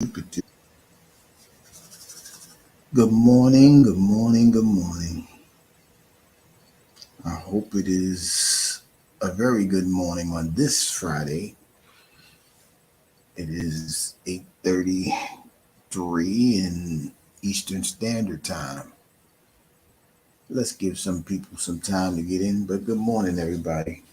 Good morning, good morning, good morning. I hope it is a very good morning on this Friday. It is 8:33 in Eastern Standard Time. Let's give some people some time to get in, but good morning, everybody.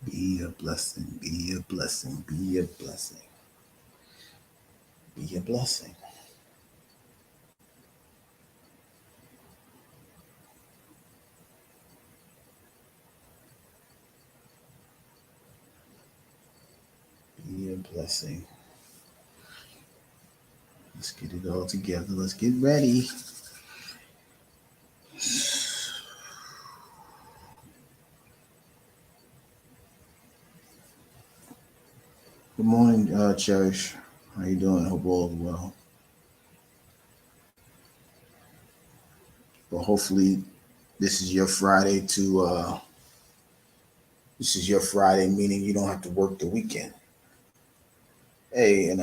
Be a blessing, be a blessing, be a blessing, be a blessing. Be a blessing. Let's get it all together. Let's get ready. Good morning, Cherish. How you doing? Hope all is well. But hopefully this is your Friday to this is your Friday, meaning you don't have to work the weekend. Hey, and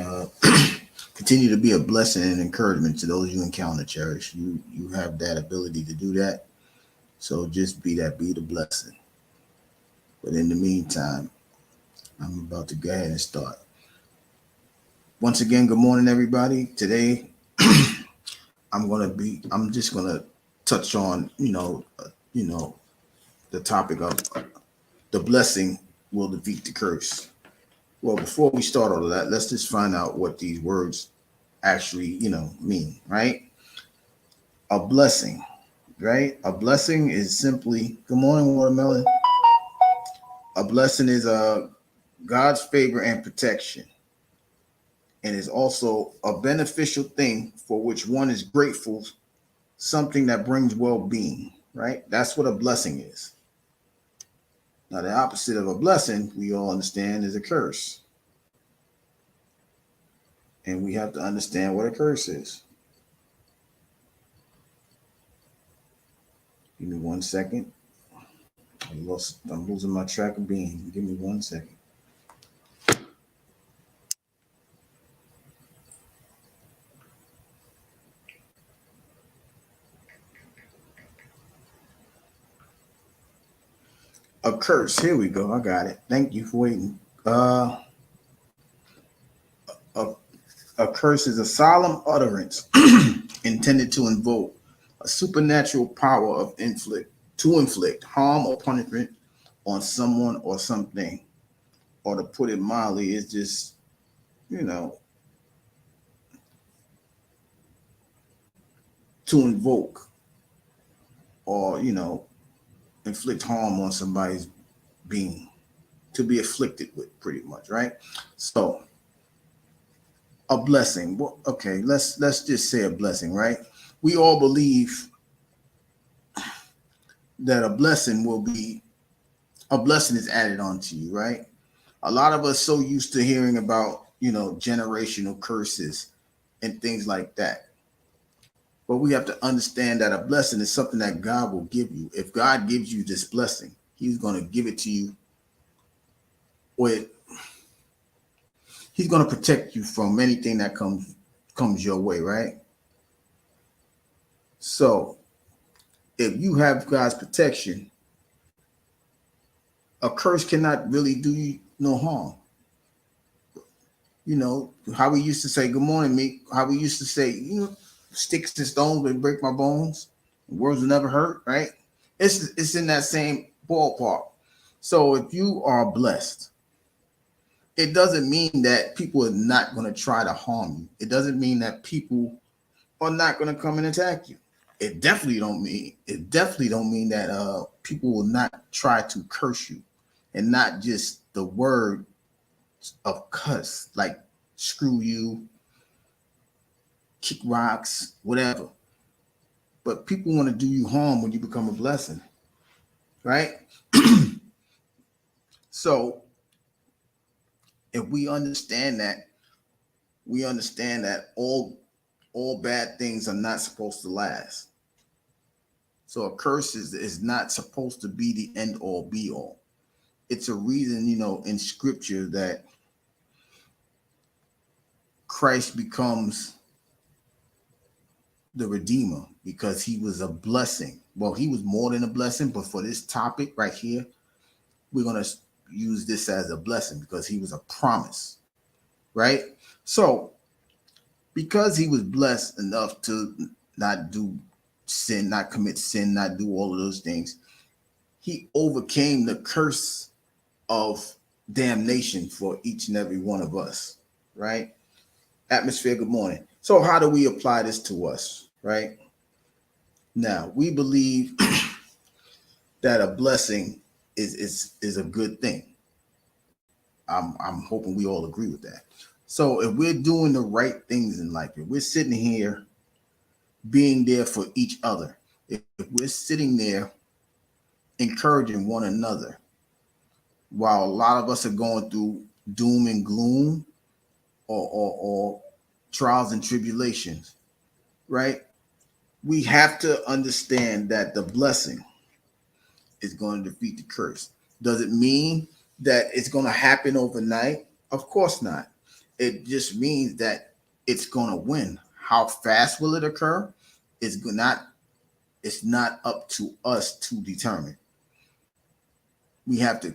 continue to be a blessing and encouragement to those you encounter, Cherish. You have that ability to do that. So just be that, be the blessing. But in the meantime, I'm about to go ahead and start. Once again, good morning, everybody. Today, I'm just gonna touch on, the topic of the blessing will defeat the curse. Well, before we start all of that, let's just find out what these words actually, mean, right? A blessing, right? A blessing is simply, good morning, watermelon. A blessing is God's favor and protection, and is also a beneficial thing for which one is grateful, something that brings well-being, right? That's what a blessing is. Now, the opposite of a blessing, we all understand, is a curse, and we have to understand what a curse is. Give me 1 second. I'm losing my track of being. Give me 1 second. A curse. Here we go. I got it. Thank you for waiting. A, a curse is a solemn utterance intended to invoke a supernatural power of inflict harm or punishment on someone or something. Or to put it mildly, it's just, you know, to invoke or, inflict harm on somebody's being, to be afflicted with, pretty much, right? So a blessing. Well, okay, let's just say a blessing, right? We all believe that a blessing is added onto you, right? A lot of us so used to hearing about, generational curses and things like that. But we have to understand that a blessing is something that God will give you. If God gives you this blessing, He's going to give it to you with He's going to protect you from anything that comes your way, right? So if you have God's protection, a curse cannot really do you no harm. How we used to say, good morning, me. How we used to say, sticks and stones will break my bones. Words will never hurt, right? It's in that same ballpark. So if you are blessed, it doesn't mean that people are not going to try to harm you. It doesn't mean that people are not going to come and attack you. It definitely don't mean that people will not try to curse you, and not just the word of cuss, like screw you, kick rocks, whatever. But people want to do you harm when you become a blessing, right? So if we understand that all bad things are not supposed to last. So a curse is not supposed to be the end all be all. It's a reason, in scripture that Christ becomes the Redeemer because he was a blessing. Well, he was more than a blessing, but for this topic right here, we're going to use this as a blessing because he was a promise, right? So because he was blessed enough to not do sin, not commit sin, not do all of those things, he overcame the curse of damnation for each and every one of us, right? Atmosphere, good morning. So how do we apply this to us, right? Now, we believe that a blessing is a good thing. I'm hoping we all agree with that. So if we're doing the right things in life, if we're sitting here being there for each other, if we're sitting there encouraging one another, while a lot of us are going through doom and gloom or trials and tribulations, right? We have to understand that the blessing is going to defeat the curse. Does it mean that it's going to happen overnight? Of course not. It just means that it's going to win. How fast will it occur? It's not up to us to determine. We have to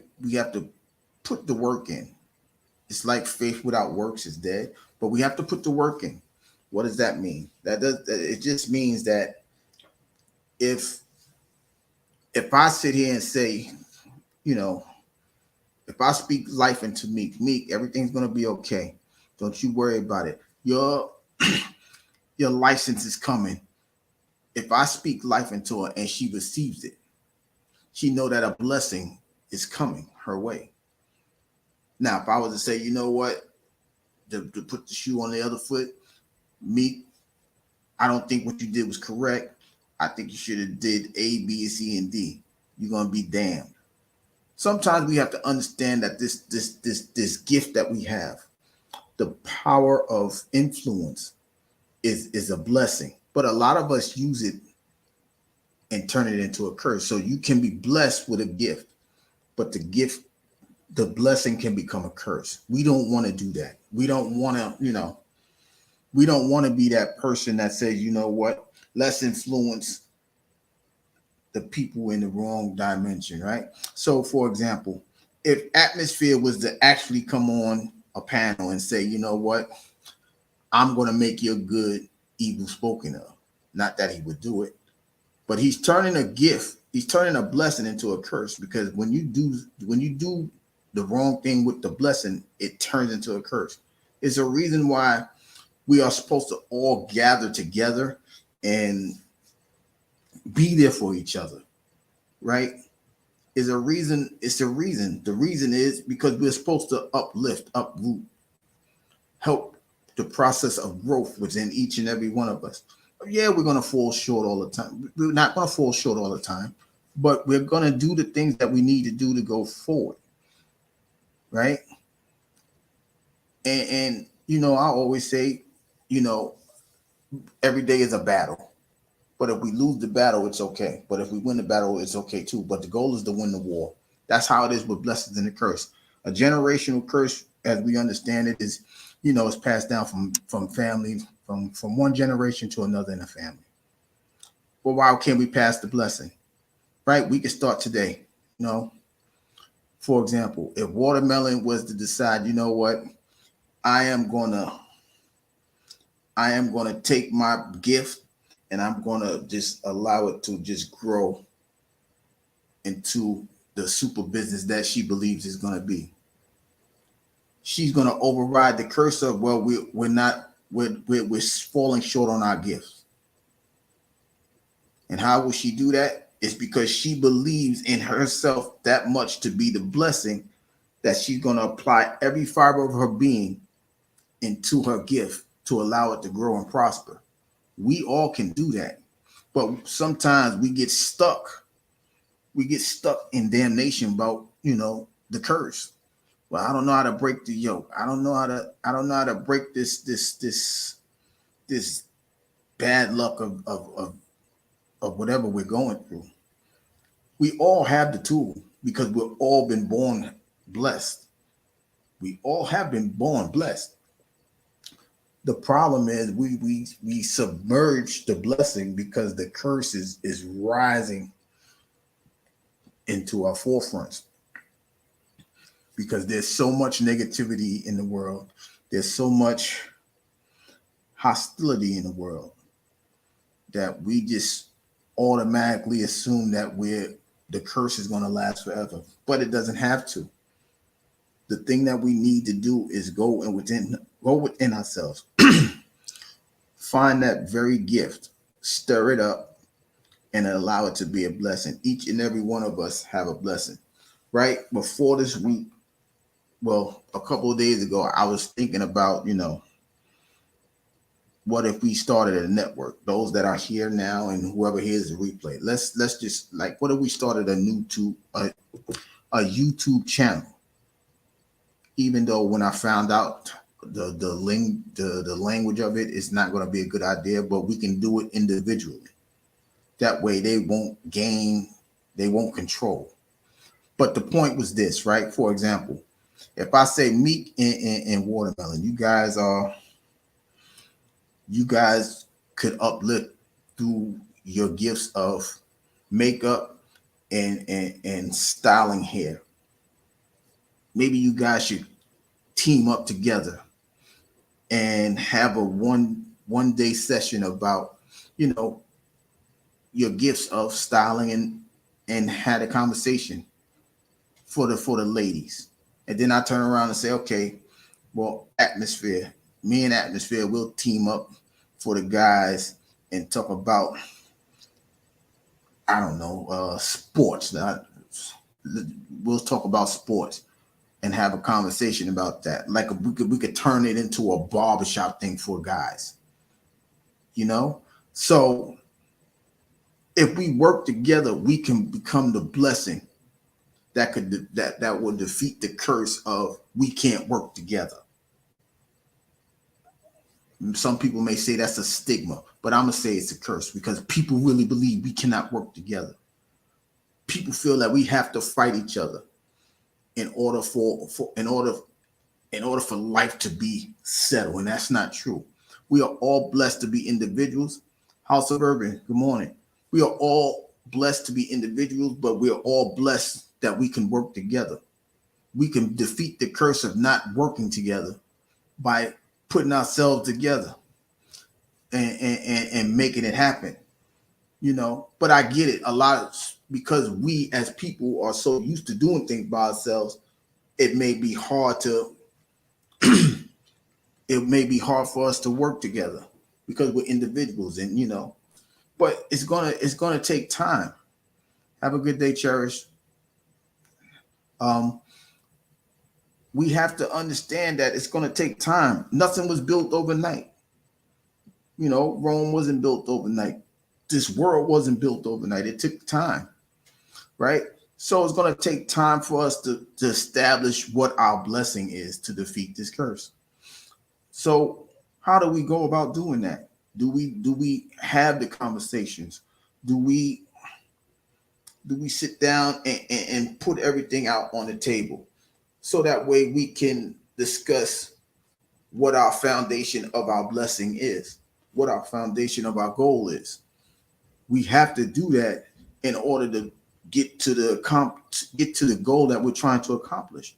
put the work in. It's like faith without works is dead, but we have to put the work in. What does that mean? It just means that if I sit here and say, if I speak life into Meek, everything's gonna be okay. Don't you worry about it. Your license is coming. If I speak life into her and she receives it, she know that a blessing is coming her way. Now, if I was to say, you know what, to put the shoe on the other foot, Meek, I don't think what you did was correct. I think you should have did A, B, C, and D. You're gonna be damned. Sometimes we have to understand that this gift that we have, the power of influence, is a blessing. But a lot of us use it and turn it into a curse. So you can be blessed with a gift, but the blessing can become a curse. We don't want to do that. We don't want to, we don't want to be that person that says, you know what, let's influence the people in the wrong dimension, right? So, for example, if Atmosphere was to actually come on a panel and say, you know what, I'm going to make your good evil spoken of. Not that he would do it, but he's turning a gift, he's turning a blessing into a curse, because when you do the wrong thing with the blessing, it turns into a curse. It's a reason why we are supposed to all gather together and be there for each other, right? It's a reason. The reason is because we're supposed to uplift, uproot, help the process of growth within each and every one of us. Yeah, we're going to fall short all the time. We're not going to fall short all the time, but we're going to do the things that we need to do to go forward, right? And I always say, every day is a battle. But if we lose the battle, it's okay. But if we win the battle, it's okay too. But the goal is to win the war. That's how it is with blessings and the curse. A generational curse, as we understand it, is, it's passed down from family, from one generation to another in a family. But why can't we pass the blessing? Right? We can start today. For example, if Watermelon was to decide, you know what, I am gonna take my gift and I'm going to just allow it to just grow into the super business that she believes is going to be. She's going to override the curse of, well, we're falling short on our gifts. And how will she do that? It's because she believes in herself that much to be the blessing that she's going to apply every fiber of her being into her gift to allow it to grow and prosper. We all can do that. But sometimes we get stuck. We get stuck in damnation about, the curse. Well, I don't know how to break the yoke. I don't know how to break this bad luck of whatever we're going through. We all have the tool because we've all been born blessed. We all have been born blessed. The problem is we submerge the blessing because the curse is rising into our forefronts, because there's so much negativity in the world. There's so much hostility in the world that we just automatically assume that the curse is going to last forever, but it doesn't have to. The thing that we need to do is go within ourselves, find that very gift, stir it up, and allow it to be a blessing. Each and every one of us have a blessing. Right before this week, well, a couple of days ago, I was thinking about, what if we started a network? Those that are here now and whoever hears the replay, let's just, like, what if we started a YouTube channel? Even though when I found out the language of it is not going to be a good idea, but we can do it individually. That way they won't control. But the point was this, right? For example, if I say Meek and Watermelon, you guys could uplift through your gifts of makeup and styling hair. Maybe you guys should team up together and have a one day session about, your gifts of styling and had a conversation for the ladies. And then I turn around and say, okay, well, me and Atmosphere will team up for the guys and talk about, I don't know, sports. We'll talk about sports and have a conversation about that. Like we could turn it into a barbershop thing for guys, So if we work together, we can become the blessing that will defeat the curse of we can't work together. Some people may say that's a stigma, but I'm gonna say it's a curse because people really believe we cannot work together. People feel that we have to fight each other in order for life to be settled, and that's not true. We are all blessed to be individuals. House of Urban, good morning. We are all blessed to be individuals, but we are all blessed that we can work together. We can defeat the curse of not working together by putting ourselves together and making it happen, But I get it a lot because we as people are so used to doing things by ourselves. It may be hard for us to work together because we're individuals, and but it's gonna take time. Have a good day, Cherish. We have to understand that it's going to take time. Nothing was built overnight. Rome wasn't built overnight. This world wasn't built overnight. It took time, right? So it's going to take time for us to establish what our blessing is to defeat this curse. So how do we go about doing that? Do we have the conversations? Do we sit down and put everything out on the table so that way we can discuss what our foundation of our blessing is, what our foundation of our goal is? We have to do that in order to get to the goal that we're trying to accomplish.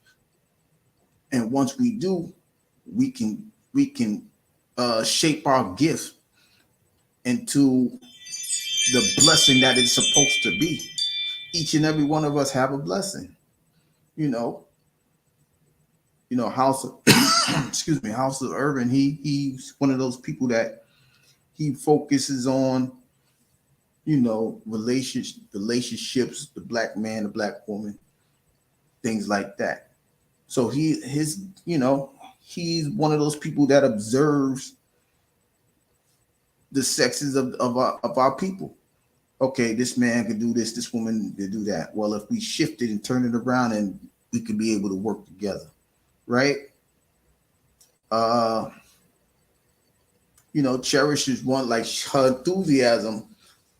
And once we do, we can shape our gift into the blessing that it's supposed to be. Each and every one of us have a blessing, House of House of Urban. He's one of those people that he focuses on, relationships, the black man, the black woman, things like that. So his He's one of those people that observes the sexes of our people. Okay, this man could do this, this woman could do that. Well, if we shift it and turn it around, and we could be able to work together, right? Uh, Cherish is one, like her enthusiasm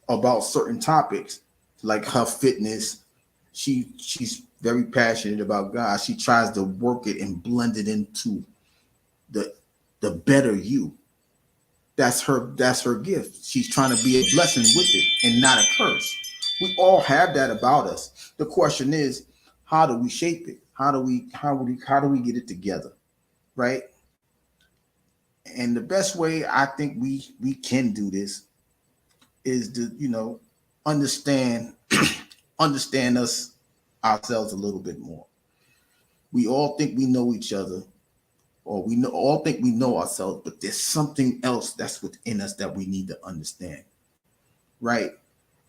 about certain topics, like her fitness. She's very passionate about God. She tries to work it and blend it into the better you. That's her gift. She's trying to be a blessing with it and not a curse. We all have that about us. The question is, how do we shape it? How do we get it together? Right? And the best way I think we can do this is to, understand understand us ourselves a little bit more. We all think we know each other, or all think we know ourselves, but there's something else that's within us that we need to understand, right?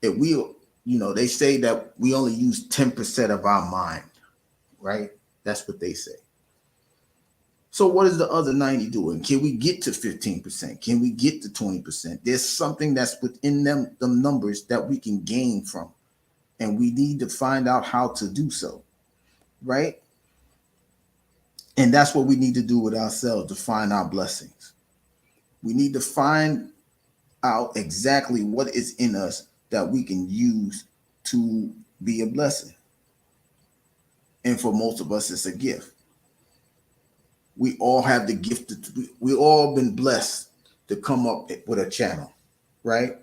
If we, they say that we only use 10% of our mind, right? That's what they say. So what is the other 90 doing? Can we get to 15%? Can we get to 20%? There's something that's within them numbers that we can gain from, and we need to find out how to do so, right? And that's what we need to do with ourselves, to find our blessings. We need to find out exactly what is in us that we can use to be a blessing. And for most of us, it's a gift. We all have the gift. We all been blessed to come up with a channel, right?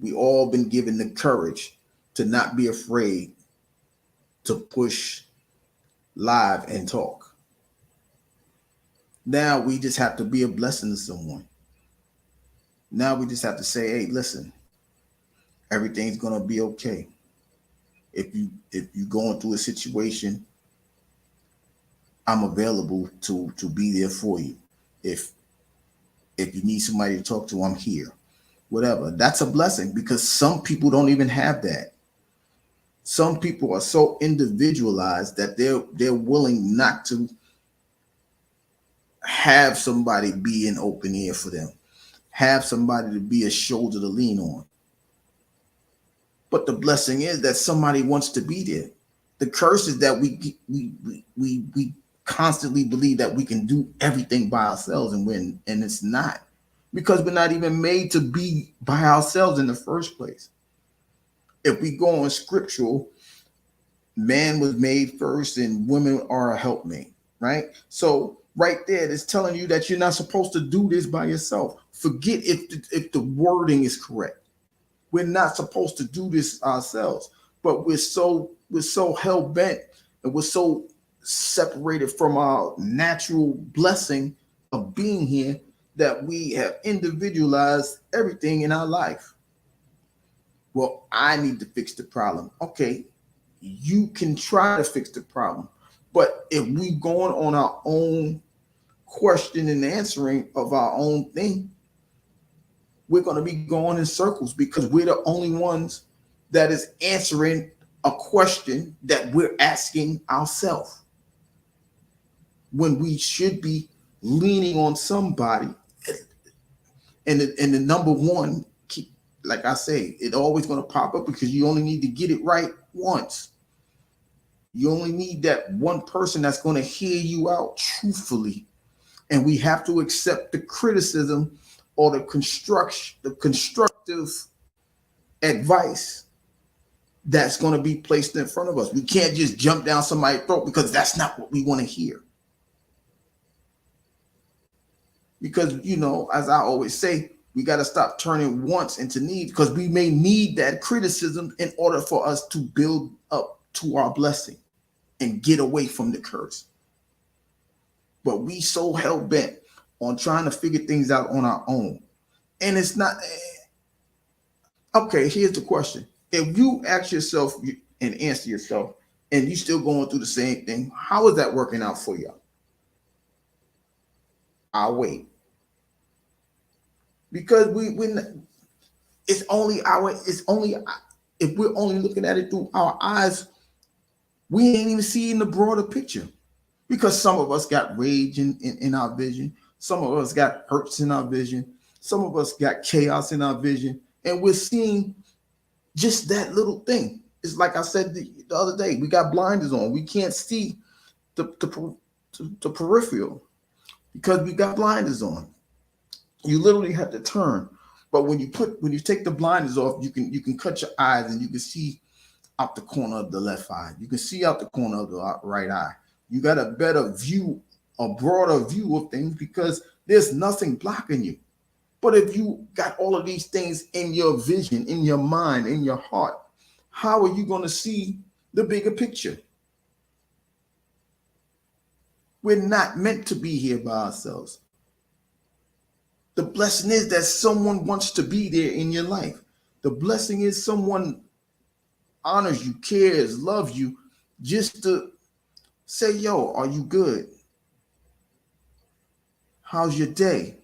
We all been given the courage to not be afraid to push live and talk. Now we just have to be a blessing to someone. Now we just have to say, hey, listen, everything's gonna be okay. If you going through a situation, I'm available to be there for you. If you need somebody to talk to, I'm here. Whatever. That's a blessing, because some people don't even have that. Some people are so individualized that they're willing not to have somebody be an open ear for them, have somebody to be a shoulder to lean on. But the blessing is that somebody wants to be there. The curse is that we constantly believe that we can do everything by ourselves, and it's not, because we're not even made to be by ourselves in the first place. If we go on scriptural, man was made first and women are a helpmate, right? So right there, it's telling you that you're not supposed to do this by yourself. Forget if the wording is correct. We're not supposed to do this ourselves, but we're so hell bent, and we're so separated from our natural blessing of being here that we have individualized everything in our life. Well, I need to fix the problem. Okay, you can try to fix the problem, but if we going on our own question and answering of our own thing, we're going to be going in circles, because we're the only ones that is answering a question that we're asking ourselves, when we should be leaning on somebody. And the number one, like I say, it always going to pop up, because you only need to get it right once. You only need that one person that's going to hear you out truthfully. And we have to accept the criticism or the constructive advice that's going to be placed in front of us. We can't just jump down somebody's throat, because that's not what we want to hear. Because, as I always say, we got to stop turning wants into needs, because we may need that criticism in order for us to build up to our blessing and get away from the curse. But we so hell bent on trying to figure things out on our own. And it's not. Okay, here's the question. If you ask yourself and answer yourself, and you still going through the same thing, how is that working out for you? I'll wait. Because it's only if we're only looking at it through our eyes, we ain't even seeing the broader picture. Because some of us got rage in our vision. Some of us got hurts in our vision. Some of us got chaos in our vision. And we're seeing just that little thing. It's like I said the other day, we got blinders on. We can't see the peripheral because we got blinders on. You literally have to turn. But when you take the blinders off, you can cut your eyes and you can see out the corner of the left eye. You can see out the corner of the right eye. You got a better view, a broader view of things because there's nothing blocking you. But if you got all of these things in your vision, in your mind, in your heart, how are you going to see the bigger picture? We're not meant to be here by ourselves. The blessing is that someone wants to be there in your life. The blessing is someone honors you, cares, loves you, just to say, yo, are you good? How's your day?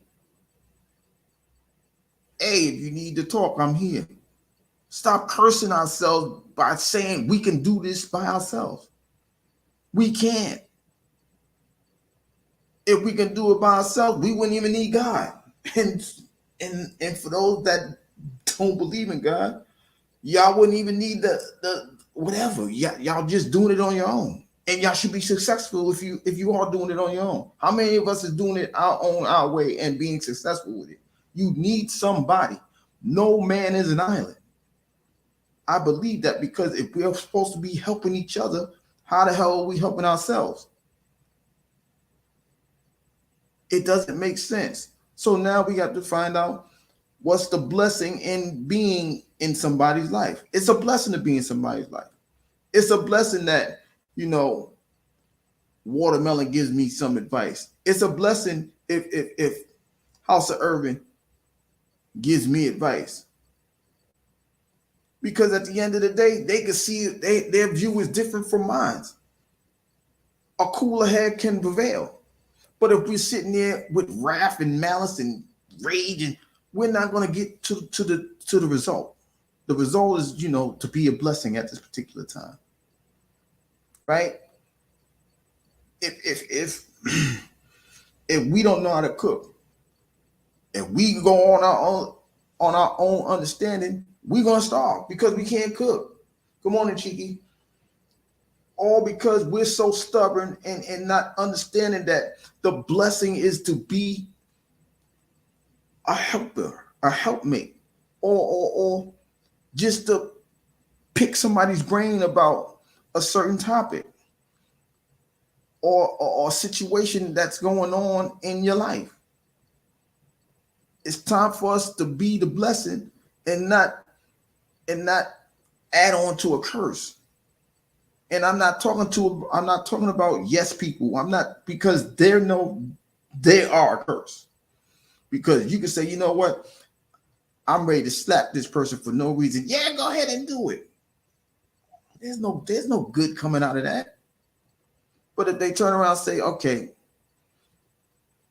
Hey, if you need to talk, I'm here. Stop cursing ourselves by saying we can do this by ourselves. We can't. If we can do it by ourselves, we wouldn't even need God. And for those that don't believe in God, y'all wouldn't even need the whatever. Y'all just doing it on your own. And y'all should be successful if you are doing it on your own. How many of us is doing it our way and being successful with it? You need somebody. No man is an island. I believe that because if we're supposed to be helping each other, how the hell are we helping ourselves? It doesn't make sense. So now we got to find out what's the blessing in being in somebody's life. It's a blessing to be in somebody's life. It's a blessing that, Watermelon gives me some advice. It's a blessing if House of Urban gives me advice. Because at the end of the day, they can see their view is different from mine. A cooler head can prevail. But if we're sitting there with wrath and malice and rage, and we're not going to get to the result. The result is, to be a blessing at this particular time. Right? If we don't know how to cook, if we go on our own understanding, we're gonna starve because we can't cook. Good morning, Cheeky. All because we're so stubborn and not understanding that the blessing is to be a helper, a helpmate, or just to pick somebody's brain about a certain topic or a situation that's going on in your life. It's time for us to be the blessing and not add on to a curse. And I'm not talking about yes people. I'm not, because they are a curse. Because you can say, you know what? I'm ready to slap this person for no reason. Yeah, go ahead and do it. There's no good coming out of that. But if they turn around and say, okay,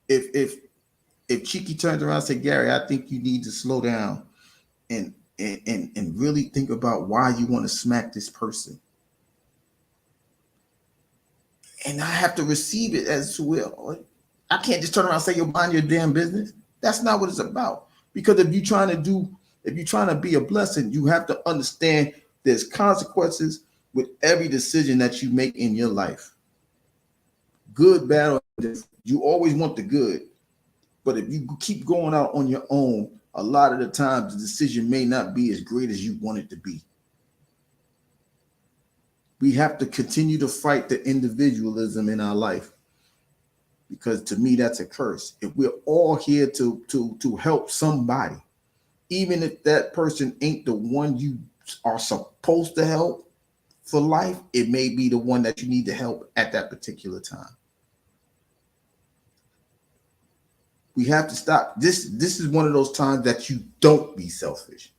if Cheeky turns around and say, Gary, I think you need to slow down and really think about why you want to smack this person. And I have to receive it as well. I can't just turn around and say, you'll mind your damn business. That's not what it's about. Because if you're trying to be a blessing, you have to understand there's consequences with every decision that you make in your life. Good, bad, or different. You always want the good. But if you keep going out on your own, a lot of the times the decision may not be as great as you want it to be. We have to continue to fight the individualism in our life, because to me, that's a curse. If we're all here to help somebody, even if that person ain't the one you are supposed to help for life, it may be the one that you need to help at that particular time. We have to stop. This is one of those times that you don't be selfish,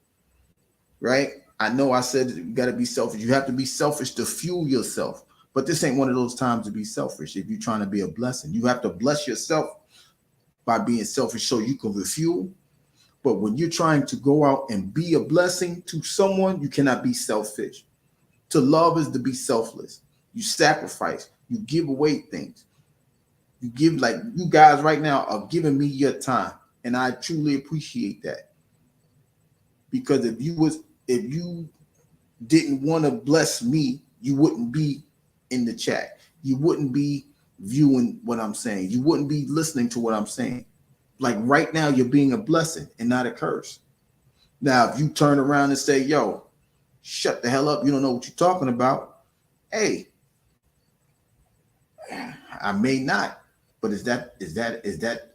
right? I know I said you got to be selfish. You have to be selfish to fuel yourself. But this ain't one of those times to be selfish. If you're trying to be a blessing, you have to bless yourself by being selfish so you can refuel. But when you're trying to go out and be a blessing to someone, you cannot be selfish. To love is to be selfless. You sacrifice. You give away things. You give, like, you guys right now are giving me your time, and I truly appreciate that. Because if you didn't want to bless me, you wouldn't be in the chat. You wouldn't be viewing what I'm saying. You wouldn't be listening to what I'm saying. Like right now, you're being a blessing and not a curse. Now, if you turn around and say, yo, shut the hell up, you don't know what you're talking about. Hey, I may not, but is that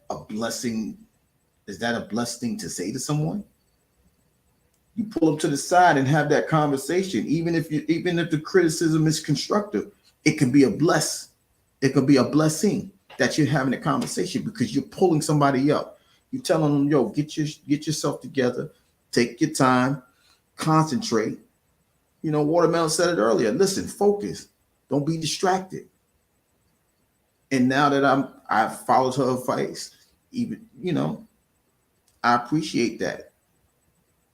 a blessing? Is that a blessed thing to say to someone? You pull them to the side and have that conversation. Even if the criticism is constructive, it can be a bless. It could be a blessing that you're having a conversation because you're pulling somebody up. You're telling them, yo, get yourself together, take your time, concentrate. You know, Watermelon said it earlier. Listen, focus. Don't be distracted. And now that I've followed her advice, even, you know, I appreciate that.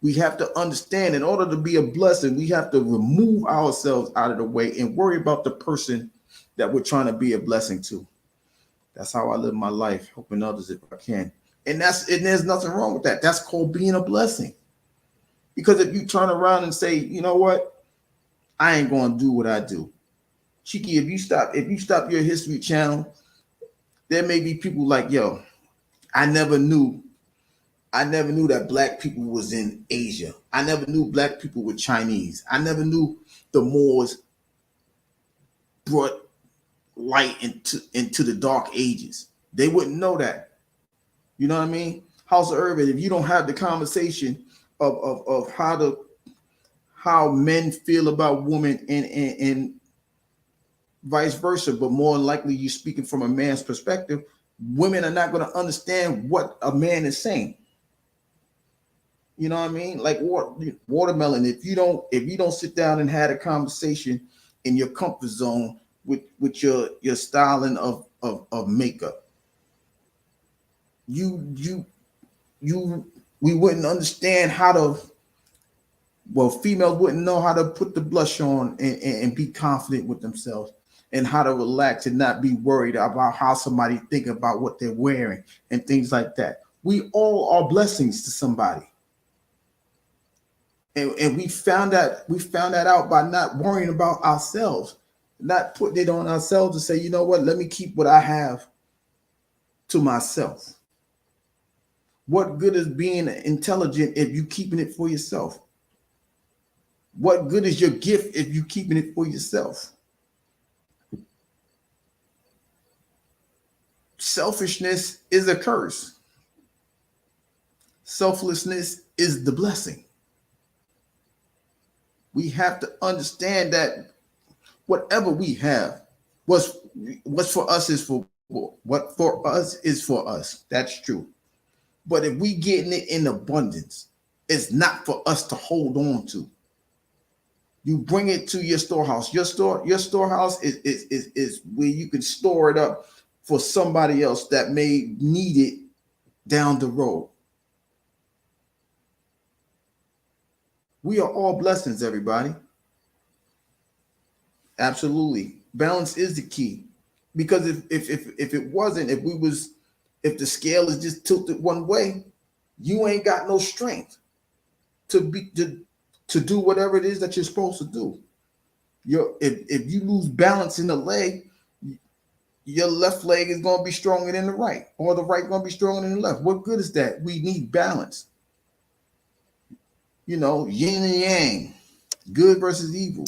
We have to understand, in order to be a blessing, we have to remove ourselves out of the way and worry about the person that we're trying to be a blessing to. That's how I live my life, helping others if I can. And there's nothing wrong with that. That's called being a blessing. Because if you turn around and say, you know what, I ain't going to do what I do. Cheeky, if you stop your history channel, there may be people like, yo, I never knew that black people was in Asia. I never knew black people were Chinese. I never knew the Moors brought light into the dark ages. They wouldn't know that. You know what I mean? House of Urban, if you don't have the conversation of how men feel about women and vice versa, but more likely you're speaking from a man's perspective, women are not going to understand what a man is saying. You know what I mean? Like Watermelon, if you don't sit down and have a conversation in your comfort zone with your styling of makeup, we wouldn't understand how to, well, females wouldn't know how to put the blush on and be confident with themselves and how to relax and not be worried about how somebody think about what they're wearing and things like that. We all are blessings to somebody. And we found that out by not worrying about ourselves, not putting it on ourselves to say, you know what, let me keep what I have to myself. What good is being intelligent if you keeping it for yourself? What good is your gift if you keeping it for yourself? Selfishness is a curse. Selflessness is the blessing. We have to understand that whatever we have, what's for us is for what for us is for us. That's true. But if we getting it in abundance, it's not for us to hold on to. You bring it to your storehouse. Your storehouse is where you can store it up for somebody else that may need it down the road. We are all blessings, everybody. Absolutely. Balance is the key. Because if it wasn't, if the scale is just tilted one way, you ain't got no strength to do whatever it is that you're supposed to do. If you lose balance in the leg, your left leg is going to be stronger than the right, or the right going to be stronger than the left. What good is that? We need balance. You know, yin and yang, good versus evil.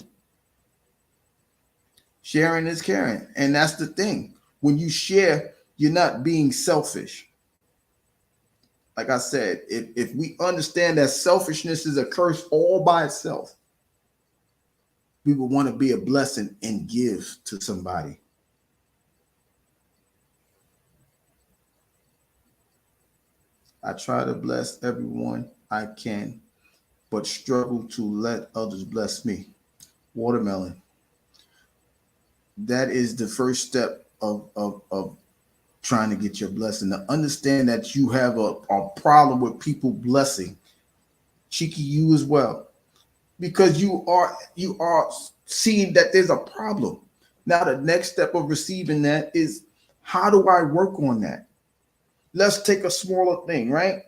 Sharing is caring. And that's the thing. When you share, you're not being selfish. Like I said, if we understand that selfishness is a curse all by itself, we would want to be a blessing and give to somebody. I try to bless everyone I can, but struggle to let others bless me. Watermelon. That is the first step of trying to get your blessing. To understand that you have a problem with people blessing. Cheeky, you as well. Because you are seeing that there's a problem. Now the next step of receiving that is, How do I work on that? Let's take a smaller thing, right?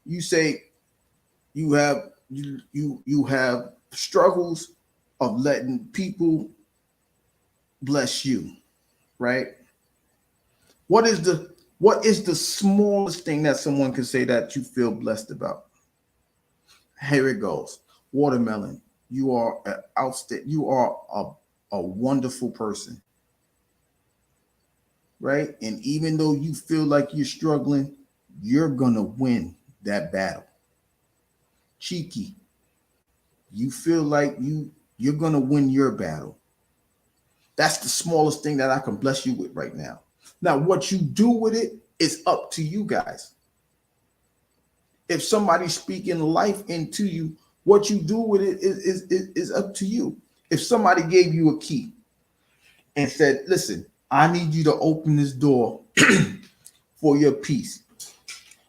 You say you have you have struggles of letting people bless you, right? What is the smallest thing that someone can say that you feel blessed about? Here it goes. Watermelon, you are outstanding. You are a wonderful person, right? And even though you feel like you're struggling, you're gonna win that battle. Cheeky, you feel like you're gonna win your battle. That's the smallest thing that I can bless you with right now. Now, what you do with it is up to you guys. If somebody's speaking life into you, what you do with it is up to you. If somebody gave you a key and said, listen, I need you to open this door for your peace,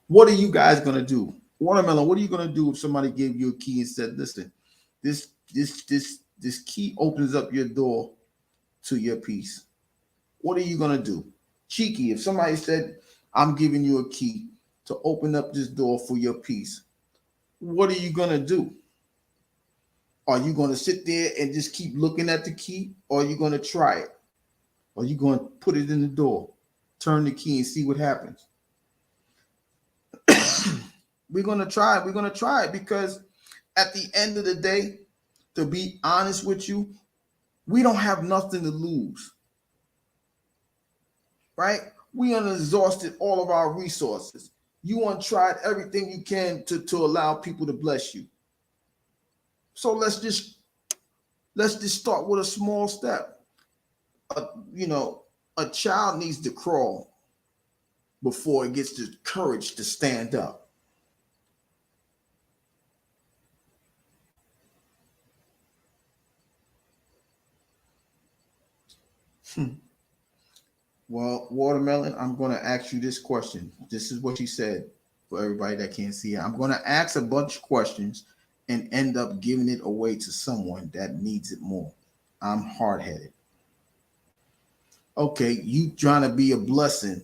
what are you guys going to do? Watermelon, what are you going to do if somebody gave you a key and said, listen, this key opens up your door to your peace? What are you going to do? Cheeky, if somebody said, I'm giving you a key to open up this door for your peace, what are you going to do? Are you going to sit there and just keep looking at the key, or are you going to try it? Or are you going to put it in the door, turn the key, and see what happens? We're going to try it. We're going to try it because at the end of the day, to be honest with you, we don't have nothing to lose, right? We exhausted all of our resources. You tried everything you can to allow people to bless you. So let's just start with a small step. A child needs to crawl before it gets the courage to stand up. Well, Watermelon, I'm going to ask you this question. This is what she said for everybody that can't see it. I'm going to ask a bunch of questions and end up giving it away to someone that needs it more. I'm hard-headed. Okay, you trying to be a blessing,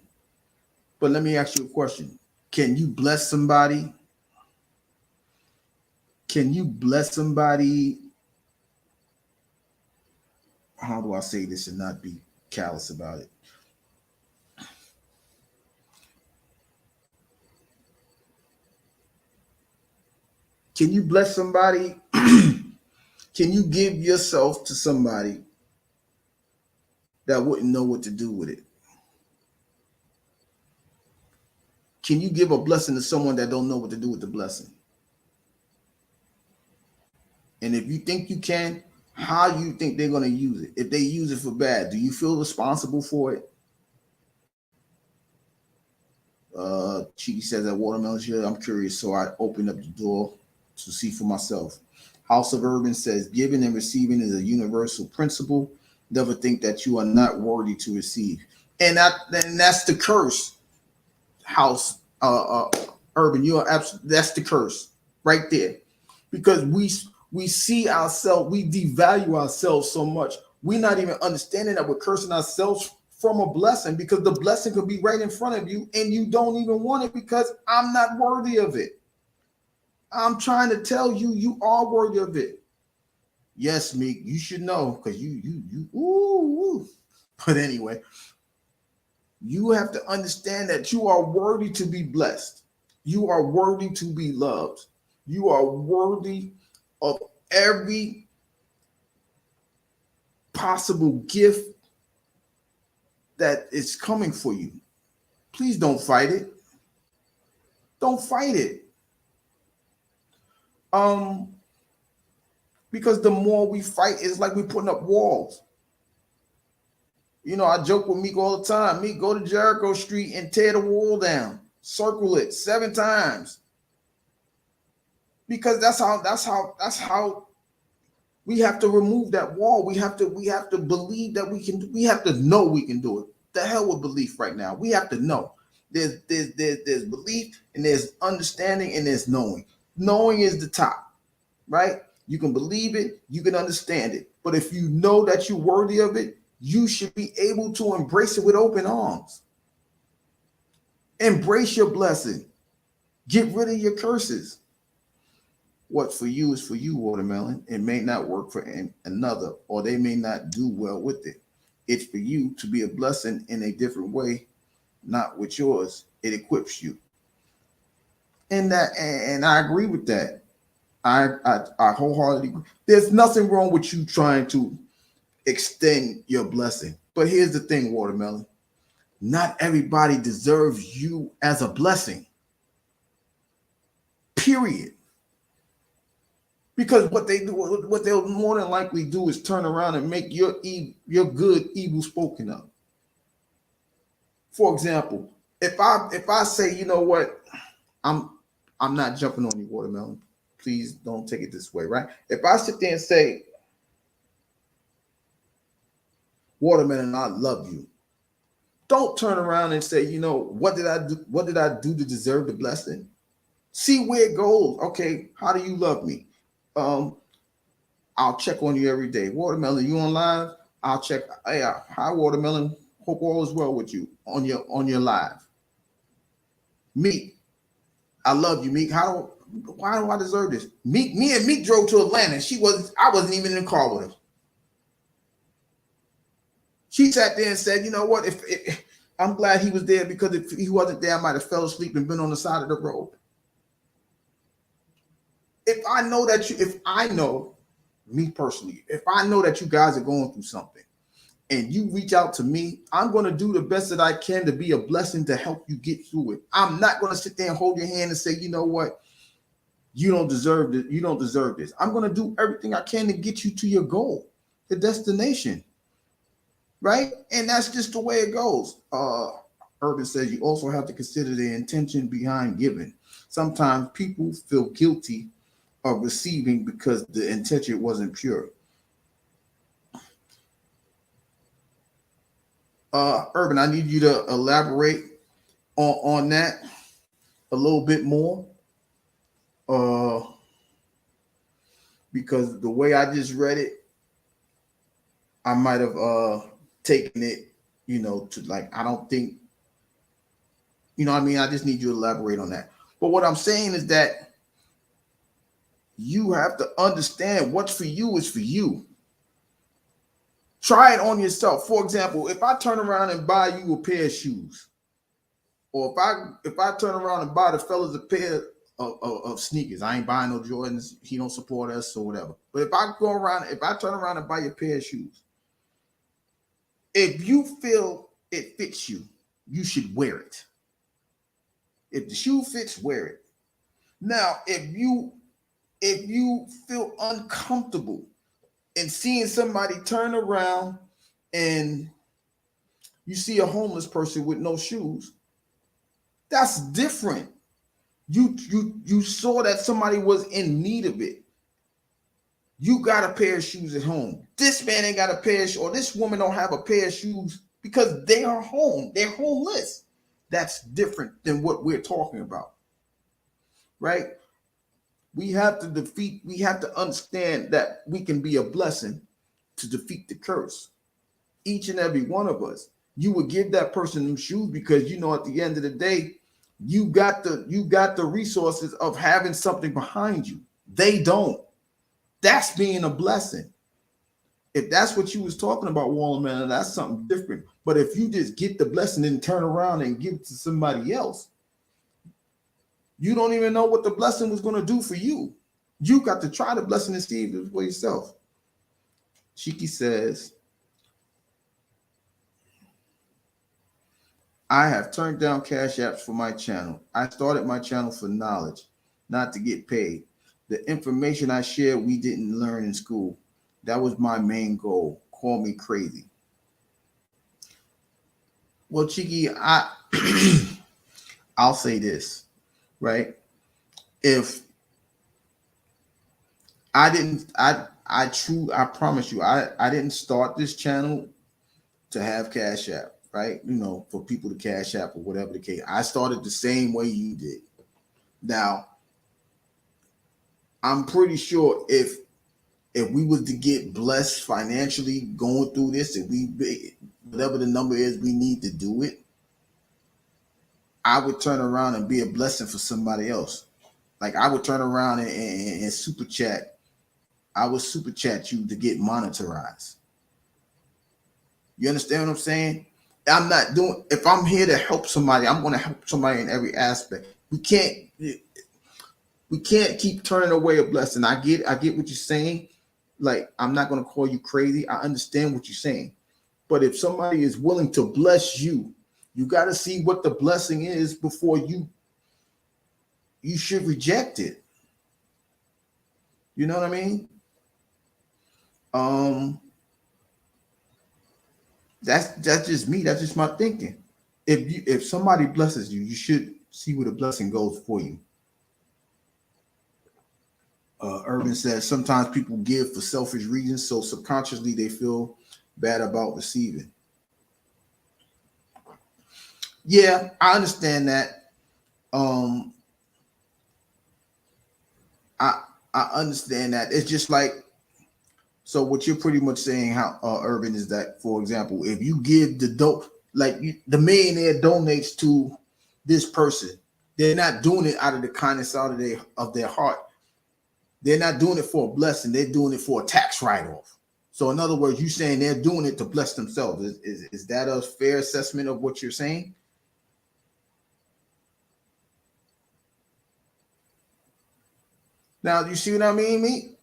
but let me ask you a question. Can you bless somebody? Can you bless somebody? How do I say this and not be callous about it? Can you bless somebody? Can you give yourself to somebody that wouldn't know what to do with it? Can you give a blessing to someone that don't know what to do with the blessing? And if you think you can, how do you think they're going to use it? If they use it for bad, do you feel responsible for it? Cheeky says that Watermelon shit. I'm curious, so I opened up the door to see for myself. House of Urban says giving and receiving is a universal principle. Never think that you are not worthy to receive, and that's the curse. House Urban, you are absolutely, that's the curse right there, because we see ourselves, we devalue ourselves so much. We're not even understanding that we're cursing ourselves from a blessing, because the blessing could be right in front of you and you don't even want it because I'm not worthy of it. I'm trying to tell you, you are worthy of it. Yes, Meek, you should know because ooh. But anyway, you have to understand that you are worthy to be blessed. You are worthy to be loved. You are worthy of every possible gift that is coming for you. Please don't fight it. Don't fight it. Because the more we fight, it's like we're putting up walls. I joke with Meek all the time. Meek, go to Jericho Street and tear the wall down. Circle it 7 times. Because that's how we have to remove that wall. We have to believe that we can. We have to know we can do it. The hell with belief right now. We have to know. There's belief, and there's understanding, and there's knowing. Knowing is the top, right? You can believe it, you can understand it. But if you know that you're worthy of it, you should be able to embrace it with open arms. Embrace your blessing. Get rid of your curses. What's for you is for you, watermelon. It may not work for another, or they may not do well with it. It's for you to be a blessing in a different way, not with yours. It equips you. And I agree with that. I wholeheartedly agree. There's nothing wrong with you trying to extend your blessing. But here's the thing, watermelon. Not everybody deserves you as a blessing. Period. Because what they do, what they'll more than likely do is turn around and make your good evil spoken of. For example, if I say, you know what, I'm not jumping on you, watermelon. Please don't take it this way, right? If I sit there and say, watermelon, I love you. Don't turn around and say, you know, what did I do? What did I do to deserve the blessing? See where it goes. Okay, how do you love me? I'll check on you every day. Watermelon, you on live? I'll check. Hey, hi, watermelon. Hope all is well with you on your live. Meek, I love you, Meek. Why do I deserve this? Me and Meek drove to Atlanta. I wasn't even in the car with her. She sat there and said, you know what? If I'm glad he was there, because if he wasn't there, I might have fell asleep and been on the side of the road. If I know, me personally, if I know that you guys are going through something and you reach out to me, I'm going to do the best that I can to be a blessing to help you get through it. I'm not going to sit there and hold your hand and say, you know what? You don't deserve this. You don't deserve this. I'm going to do everything I can to get you to your goal, the destination. Right? And that's just the way it goes. Urban says you also have to consider the intention behind giving. Sometimes people feel guilty of receiving because the intention wasn't pure. Urban, I need you to elaborate on that a little bit more. Because the way I just read it, I might have taken it, to like, I don't think, what I mean? I just need you to elaborate on that. But what I'm saying is that you have to understand what's for you is for you. Try it on yourself. For example, if I turn around and buy you a pair of shoes, or if I turn around and buy the fellas a pair of sneakers, I ain't buying no Jordans. He don't support us or whatever. But if I turn around and buy you a pair of shoes, if you feel it fits you, you should wear it. If the shoe fits, wear it. Now, if you feel uncomfortable in seeing somebody turn around and you see a homeless person with no shoes, that's different. You saw that somebody was in need of it. You got a pair of shoes at home. This man ain't got a pair of shoes, or this woman don't have a pair of shoes because they are home. They're homeless. That's different than what we're talking about, right? We have to understand that we can be a blessing to defeat the curse. Each and every one of us. You would give that person them shoes because at the end of the day, you got the resources of having something behind you. They don't. That's being a blessing. If that's what you was talking about, Watermelon, that's something different. But if you just get the blessing and turn around and give it to somebody else, you don't even know what the blessing was going to do for you. You got to try the blessing and see it for yourself. Shiki says, I have turned down cash apps for my channel. I started my channel for knowledge, not to get paid. The information I share, we didn't learn in school. That was my main goal. Call me crazy. Well, Chiki, I'll say this, right? If I promise you, I didn't start this channel to have cash app, right? For people to cash app or whatever the case. I started the same way you did. Now, I'm pretty sure if we was to get blessed financially going through this, if we, whatever the number is, we need to do it, I would turn around and be a blessing for somebody else. Like I would turn around and super chat. I would super chat you to get monetized. You understand what I'm saying? I'm not doing. If I'm here to help somebody, I'm going to help somebody in every aspect. We can't keep turning away a blessing. I get what you're saying. Like I'm not going to call you crazy. I understand what you're saying. But if somebody is willing to bless you, you got to see what the blessing is before you should reject it. You know what I mean? Um, that's just me. That's just my thinking. If somebody blesses you, you should see where the blessing goes for you. Urban says sometimes people give for selfish reasons, so subconsciously they feel bad about receiving. Yeah, I understand that. Um, I I understand that. It's just like so. What you're pretty much saying, how Urban is that, for example, if you give the millionaire donates to this person, they're not doing it out of the kindness out of their heart. They're not doing it for a blessing. They're doing it for a tax write-off. So, in other words, you're saying they're doing it to bless themselves. Is that a fair assessment of what you're saying? Now, you see what I mean, me?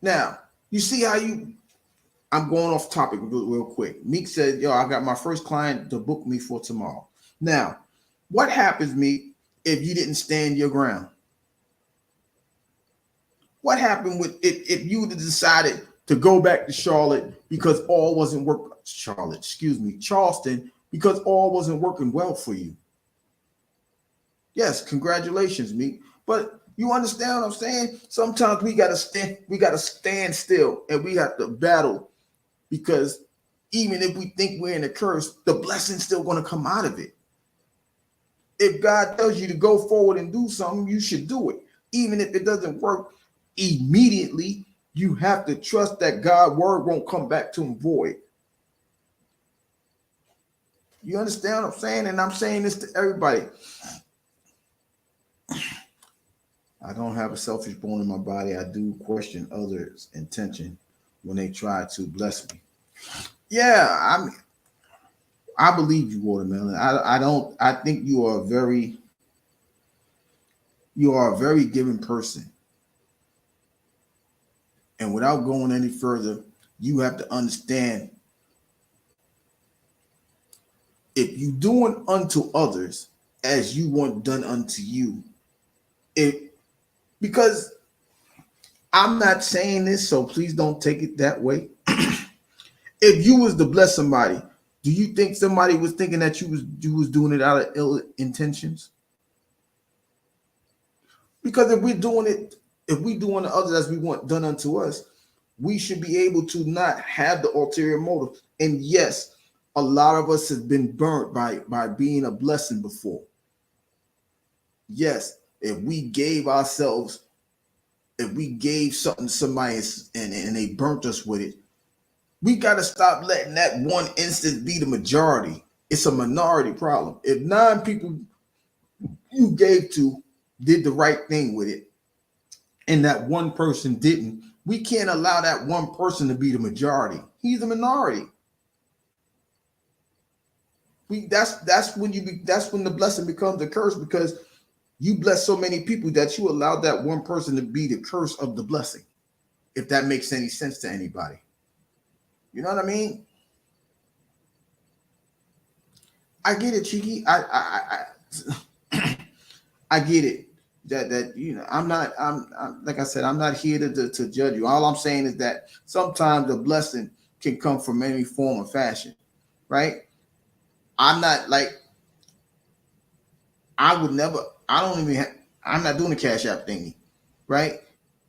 Now, you see how I'm going off topic real quick. Meek said, yo, I got my first client to book me for tomorrow. Now, what happens, Meek, if you didn't stand your ground? What happened if you decided to go back to Charlotte because all wasn't working? Charleston, because all wasn't working well for you? Yes, congratulations, Meek. But you understand what I'm saying? Sometimes we gotta stand still and we have to battle because even if we think we're in a curse, the blessing's still going to come out of it. If God tells you to go forward and do something, you should do it. Even if it doesn't work immediately, you have to trust that God's word won't come back to him void. You understand what I'm saying? And I'm saying this to everybody. I don't have a selfish bone in my body. I do question others' intention when they try to bless me. Yeah, I believe you, Watermelon. I don't. I think you are a very giving person. And without going any further, you have to understand if you doing unto others as you want done unto you, it because I'm not saying this, so please don't take it that way. If you was to bless somebody, do you think somebody was thinking that you was doing it out of ill intentions? Because if we doing to others as we want done unto us, we should be able to not have the ulterior motive. And yes, a lot of us have been burnt by being a blessing before. Yes, if we gave something to somebody and they burnt us with it, we got to stop letting that one instance be the majority. It's a minority problem. If 9 people you gave to did the right thing with it, and that one person didn't, we can't allow that one person to be the majority. He's a minority. That's when the blessing becomes a curse because you bless so many people that you allowed that one person to be the curse of the blessing. If that makes any sense to anybody, you know what I mean? I get it, Cheeky. I get it. That I'm like I said, I'm not here to judge you. All I'm saying is that sometimes the blessing can come from any form or fashion, right? I'm not like I would never. I don't even. I'm not doing the Cash App thingy, right?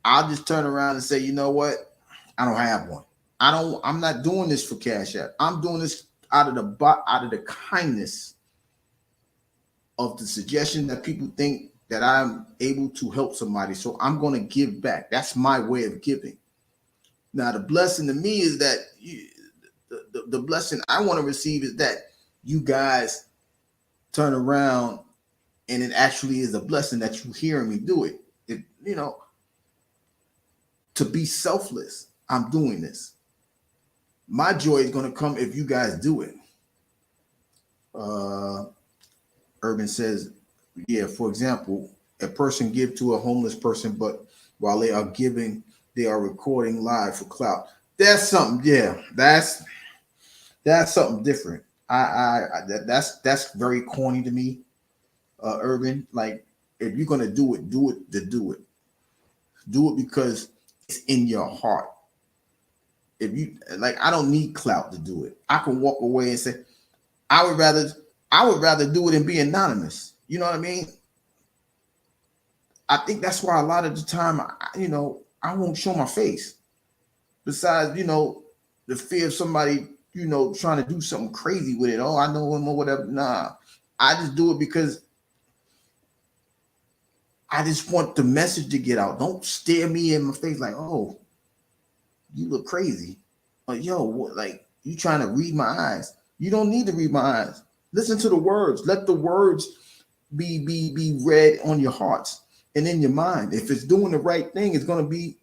I'll just turn around and say, you know what? I don't have one. I'm not doing this for Cash App. I'm doing this out of the kindness of the suggestion that people think that I'm able to help somebody. So I'm going to give back. That's my way of giving. Now, the blessing to me is that the blessing I want to receive is that you guys turn around and it actually is a blessing that you hearing me do it. It, to be selfless, I'm doing this. My joy is going to come if you guys do it. Urban says, yeah, for example, a person give to a homeless person, but while they are giving, they are recording live for clout. That's something, yeah. That's something different. That's very corny to me, Urban. Like, if you're gonna do it to do it. Do it because it's in your heart. If you like, I don't need clout to do it. I can walk away and say, I would rather do it and be anonymous. You know what I mean? I think that's why a lot of the time, I won't show my face. Besides, the fear of somebody, trying to do something crazy with it. Oh, I know him or whatever. Nah, I just do it because I just want the message to get out. Don't stare me in my face like, oh, you look crazy. Like, yo, what, like, you trying to read my eyes. You don't need to read my eyes. Listen to the words. Let the words be read on your hearts and in your mind. If it's doing the right thing, it's going to be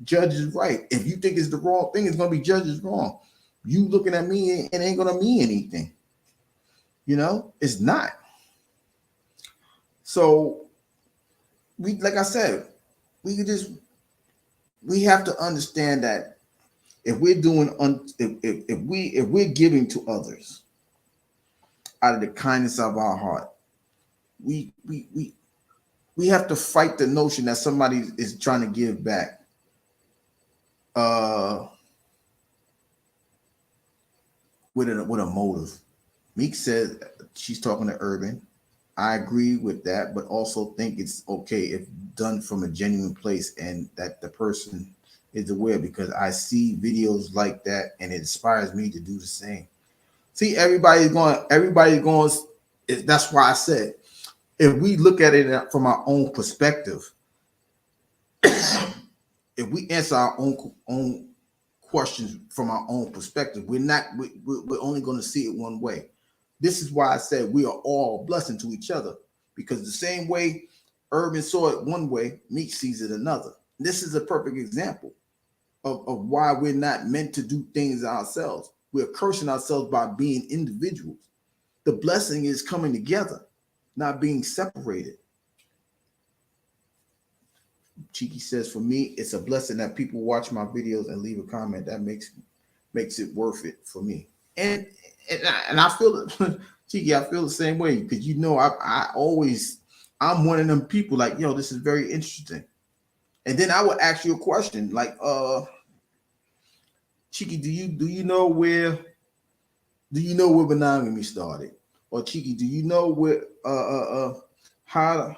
judged as right. If you think it's the wrong thing, it's going to be judged as wrong. You looking at me, it ain't going to mean anything. It's not. So like I said, we have to understand that if we're doing, if we're giving to others out of the kindness of our heart, we have to fight the notion that somebody is trying to give back. With a motive. Meek says she's talking to Urban. I agree with that, but also think it's okay if done from a genuine place and that the person is aware, because I see videos like that and it inspires me to do the same. See, everybody's going. That's why I said, if we look at it from our own perspective, if we answer our own questions from our own perspective, we're only going to see it one way. This is why I said we are all blessing to each other, because the same way Urban saw it one way, Meek sees it another. This is a perfect example of why we're not meant to do things ourselves. We're cursing ourselves by being individuals. The blessing is coming together, not being separated. Cheeky says, for me, it's a blessing that people watch my videos and leave a comment. That makes it worth it for me. And I feel it, Cheeky. I feel the same way, because I'm one of them people like, yo, this is very interesting. And then I would ask you a question like, Cheeky, do you know where monogamy started? Or Cheeky, do you know where how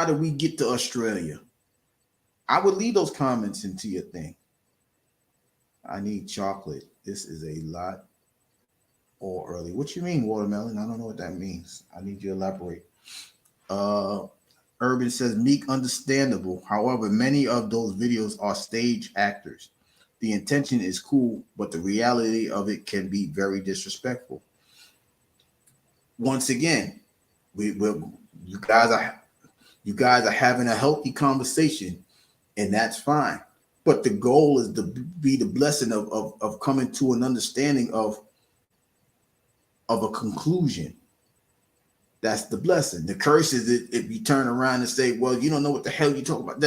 did we get to Australia? I would leave those comments into your thing. I need chocolate. This is a lot or early. What you mean, watermelon? I don't know what that means. I need you to elaborate. Urban says, Meek, understandable. However, many of those videos are stage actors. The intention is cool, but the reality of it can be very disrespectful. Once again, you guys are having a healthy conversation, and that's fine. But the goal is to be the blessing of coming to an understanding of a conclusion. That's the blessing. The curse is if you turn around and say, well, you don't know what the hell you talking about.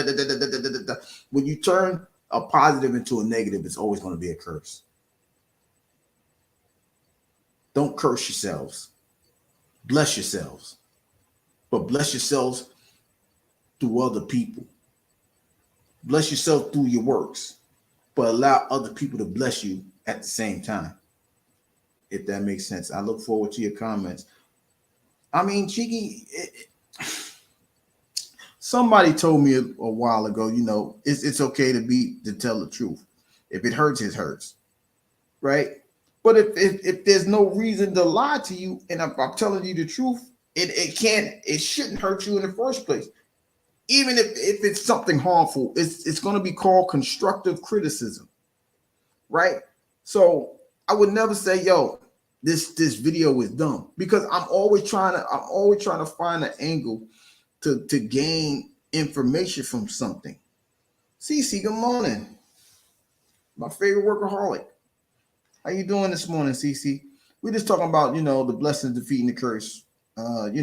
When you turn a positive into a negative, it's always going to be a curse. Don't curse yourselves. Bless yourselves. But bless yourselves through other people. Bless yourself through your works, but allow other people to bless you at the same time. If that makes sense. I look forward to your comments. I mean, Cheeky, somebody told me a while ago, it's okay to tell the truth. If it hurts, it hurts. Right? But if there's no reason to lie to you, and I'm telling you the truth, it shouldn't hurt you in the first place. Even if it's something harmful, it's going to be called constructive criticism, right? So I would never say, yo, this video is dumb, because I'm always trying to find an angle to gain information from something. Cece, good morning. My favorite workaholic. How you doing this morning, Cece? We're just talking about, the blessings defeating the curse. But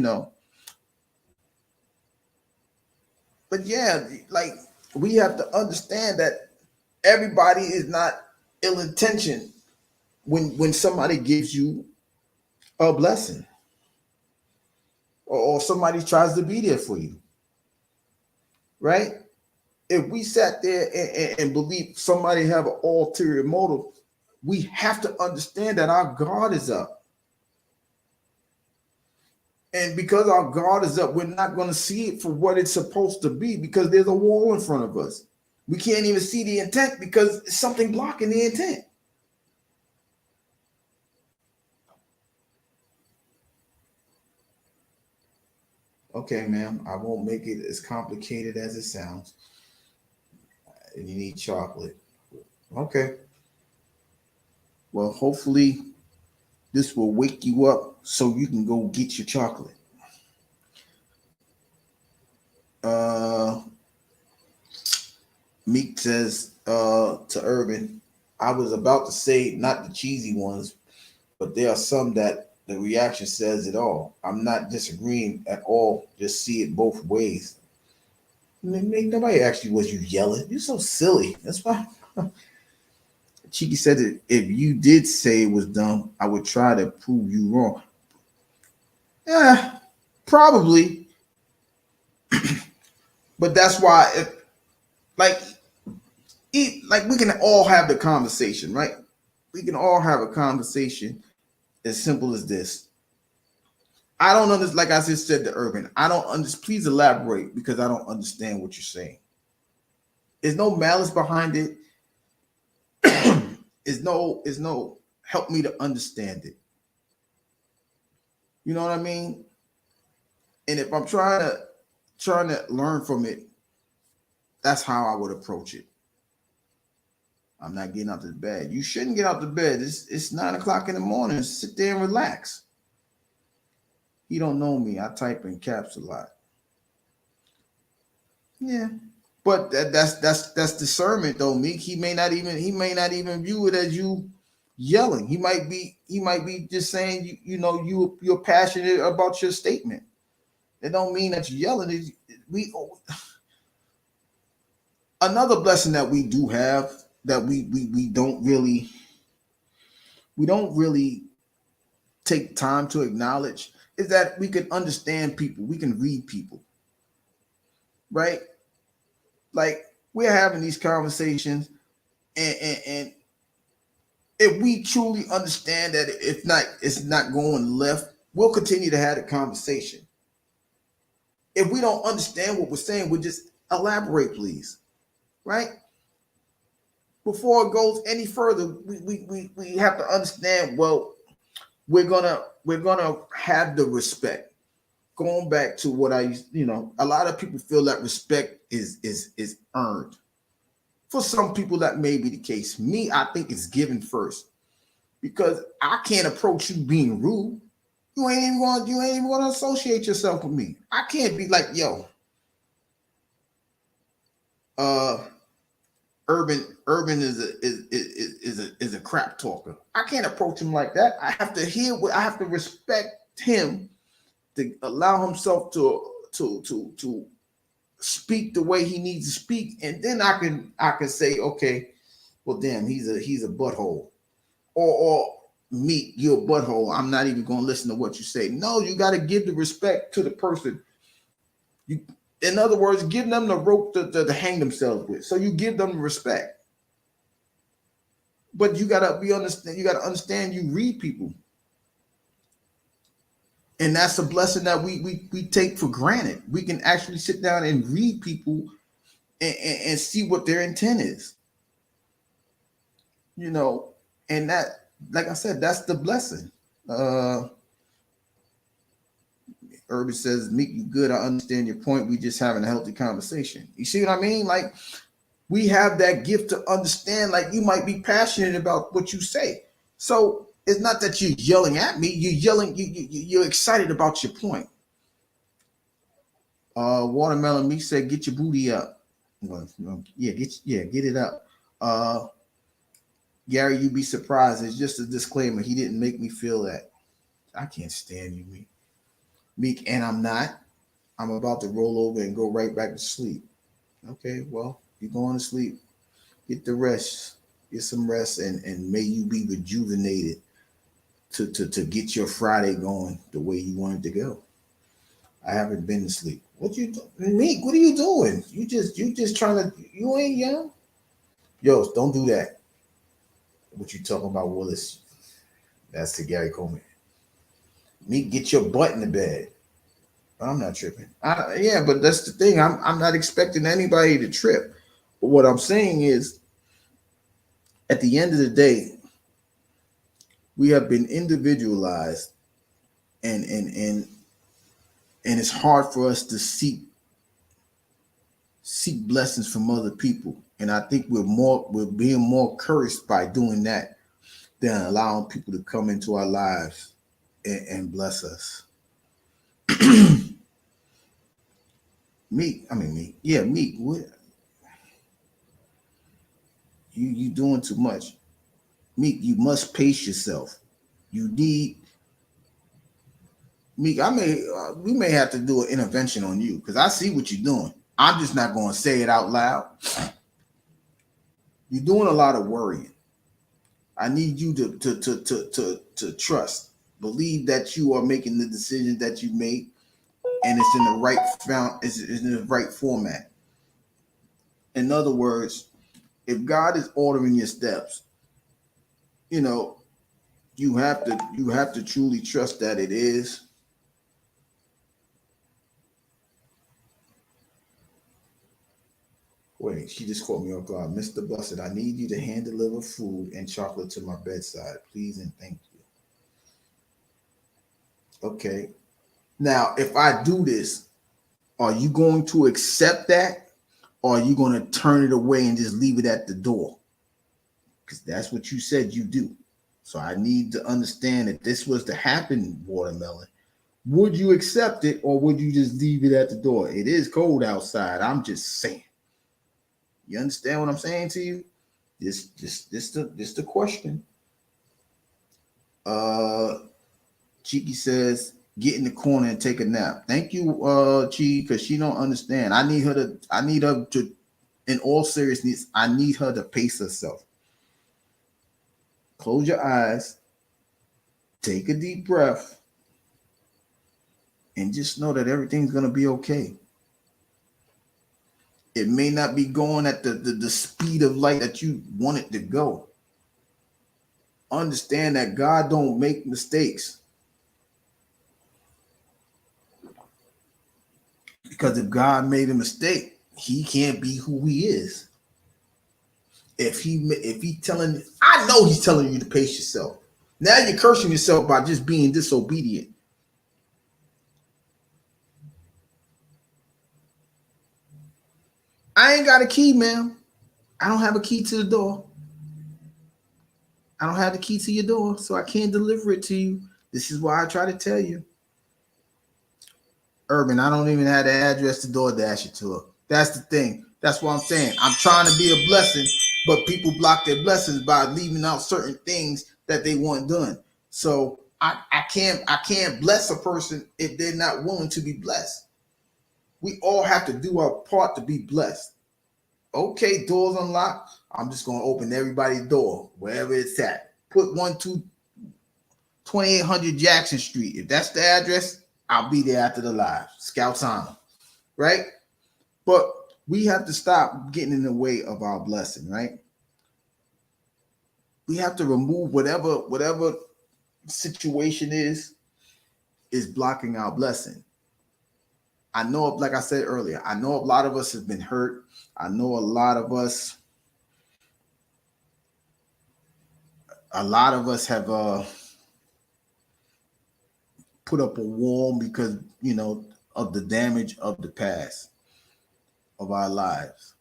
yeah, like, we have to understand that everybody is not ill intentioned when somebody gives you a blessing, or somebody tries to be there for you, right? If we sat there and believe somebody have an ulterior motive, we have to understand that our guard is up. And because our guard is up, we're not going to see it for what it's supposed to be, because there's a wall in front of us. We can't even see the intent because it's something blocking the intent. Okay, ma'am, I won't make it as complicated as it sounds. You need chocolate. Okay. Well, hopefully this will wake you up so you can go get your chocolate. Meek says to Urban, I was about to say not the cheesy ones, but there are some that the reaction says it all. I'm not disagreeing at all. Just see it both ways. Nobody asked you, was you yelling? You're so silly. That's why. Cheeky said that if you did say it was dumb, I would try to prove you wrong. Yeah, probably. But that's why, like we can all have the conversation, right? We can all have a conversation as simple as this. I don't understand, like I just said to Urban, I don't understand. Please elaborate, because I don't understand what you're saying. There's no malice behind it. Is no help me to understand it. You know what I mean? And if I'm trying to learn from it, that's how I would approach it. I'm not getting out of bed. You shouldn't get out of bed. It's 9 o'clock in the morning. Sit there and relax. You don't know me. I type in caps a lot. Yeah. But that's discernment though, Meek. He may not even view it as you yelling. He might be just saying you're passionate about your statement. It don't mean that you're yelling. Another blessing that we do have that we don't really take time to acknowledge is that we can understand people. We can read people, right? Like, we're having these conversations, and if we truly understand that it's not going left, we'll continue to have the conversation. If we don't understand what we're saying, we'll just elaborate, please, right? Before it goes any further, we have to understand. Well, we're gonna have the respect. Going back to what I used, a lot of people feel that respect is earned. For some people, that may be the case. Me, I think it's given first, because I can't approach you being rude. You ain't even going to associate yourself with me. I can't be like, yo, Urban is a crap talker. I can't approach him like that. I have to respect him, to allow himself to speak the way he needs to speak, and then I can say, okay, well, damn, he's a butthole, or Meek, you're a butthole. I'm not even going to listen to what you say. No, you got to give the respect to the person. In other words, give them the rope to hang themselves with. So you give them the respect, but you got to understand. You read people. And that's a blessing that we take for granted. We can actually sit down and read people and see what their intent is. And that, like I said, that's the blessing. Urban says, Meek, you good. I understand your point. We just having a healthy conversation. You see what I mean? Like, we have that gift to understand. Like, you might be passionate about what you say. So It's not that you're yelling at me. You're yelling. You're excited about your point. Watermelon me said, "Get your booty up." Well, get it up. Gary, you'd be surprised. It's just a disclaimer. He didn't make me feel that. I can't stand you, Meek, and I'm not. I'm about to roll over and go right back to sleep. Okay, well, you're going to sleep. Get the rest. Get some rest, and may you be rejuvenated to get your Friday going the way you want it to go. I haven't been to sleep. What you Meek? What are you doing? You just trying to. You ain't young. Yo, don't do that. What you talking about, Willis? That's to Gary Coleman. Meek, get your butt in the bed. I'm not tripping. Yeah, but that's the thing. I'm not expecting anybody to trip. But what I'm saying is, at the end of the day, we have been individualized, and it's hard for us to seek blessings from other people. And I think we're being more cursed by doing that than allowing people to come into our lives and bless us. Meek. Yeah, Meek. What? You doing too much. Meek, you must pace yourself. You need Meek. We may have to do an intervention on you because I see what you're doing. I'm just not going to say it out loud. You're doing a lot of worrying. I need you to trust, believe that you are making the decisions that you make, and it's in the right it's in the right format. In other words, if God is ordering your steps, you know, you have to truly trust that it is. Wait, she just called me off guard. Mr. Blessed, I need you to hand deliver food and chocolate to my bedside, please and thank you. Okay. Now, if I do this, are you going to accept that, or are you going to turn it away and just leave it at the door? Because that's what you said you do. So I need to understand that this was to happen, Watermelon. Would you accept it, or would you just leave it at the door? It is cold outside. I'm just saying. You understand what I'm saying to you? This the question. Cheeky says, get in the corner and take a nap. Thank you, Chi, because she don't understand. I need her to, in all seriousness, I need her to pace herself. Close your eyes, take a deep breath, and just know that everything's gonna be okay. It may not be going at the speed of light that you want it to go. Understand that God don't make mistakes. Because if God made a mistake, he can't be who he is. If he telling, I know he's telling you to pace yourself. Now you're cursing yourself by just being disobedient. I ain't got a key, ma'am. I don't have a key to the door. I don't have the key to your door, so I can't deliver it to you. This is why I try to tell you. Urban, I don't even have the address to DoorDash it to her. That's the thing. That's what I'm saying. I'm trying to be a blessing, but people block their blessings by leaving out certain things that they want done. So I can't bless a person if they're not willing to be blessed. We all have to do our part to be blessed. Okay, doors unlocked. I'm just gonna open everybody's door, wherever it's at. Put 2800 Jackson Street. If that's the address, I'll be there after the live. Scouts Honor, right? But we have to stop getting in the way of our blessing, right? We have to remove whatever situation is blocking our blessing. I know, like I said earlier, I know a lot of us have been hurt. I know a lot of us have put up a wall because, you know, of the damage of the past of our lives.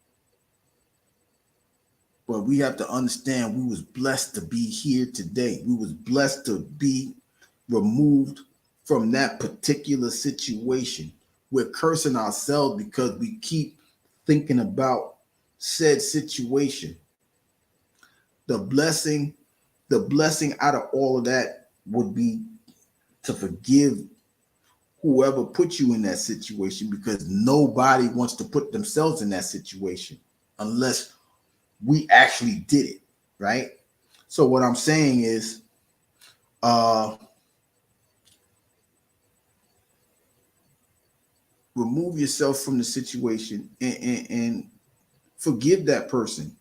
But we have to understand we was blessed to be here today. We was blessed to be removed from that particular situation. We're cursing ourselves because we keep thinking about said situation. The blessing, the blessing out of all of that would be to forgive whoever put you in that situation, because nobody wants to put themselves in that situation unless we actually did it, right? So what I'm saying is, remove yourself from the situation and forgive that person.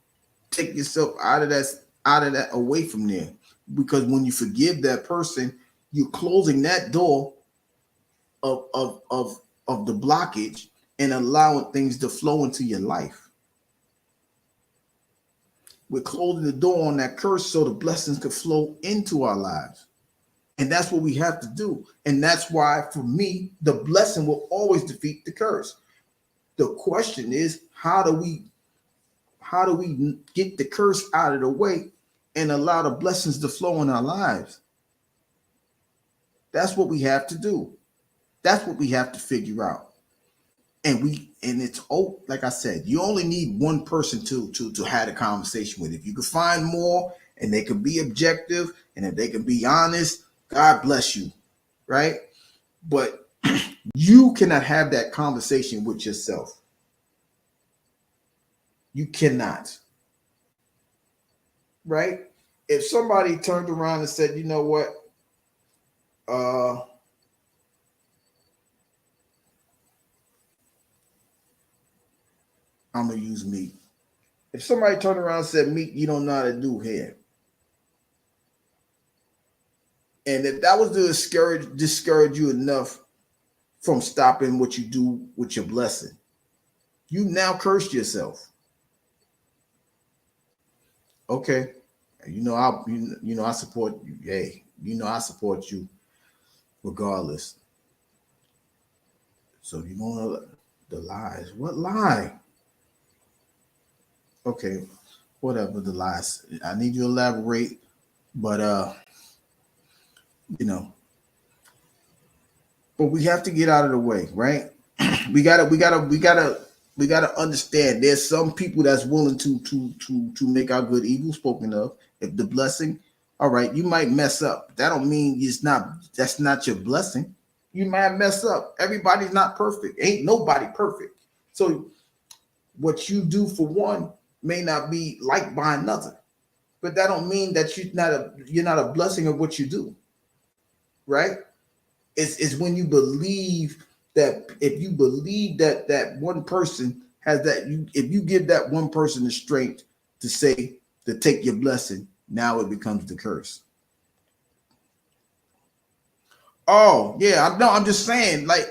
Take yourself out of that, away from there. Because when you forgive that person, you're closing that door of the blockage and allowing things to flow into your life. We're closing the door on that curse so the blessings could flow into our lives. And that's what we have to do. And that's why, for me, the blessing will always defeat the curse. The question is, how do we get the curse out of the way and allow the blessings to flow in our lives? That's what we have to do. That's what we have to figure out. And it's, oh, like I said, you only need one person to have a conversation with. If you can find more and they can be objective and if they can be honest, God bless you, right? But you cannot have that conversation with yourself. You cannot, right? If somebody turned around and said, you know what, I'm gonna use Meek. If somebody turned around and said, Meek, you don't know how to do hair, and if that was to discourage you enough from stopping what you do with your blessing, you now cursed yourself. Okay, I support you. Hey, I support you regardless. So you know the lies. What lie? Okay, whatever the lies. I need you to elaborate, but you know, but we have to get out of the way, right? we gotta understand there's some people that's willing to make our good evil spoken of. If the blessing, all right, you might mess up. That don't mean that's not your blessing. You might mess up. Everybody's not perfect. Ain't nobody perfect. So what you do for one may not be liked by another. But that don't mean that you're not a blessing of what you do, right? It's when you believe that, if you believe that one person has that, if you give that one person the strength to say, to take your blessing, now it becomes the curse. Oh yeah, I know. I'm just saying, like,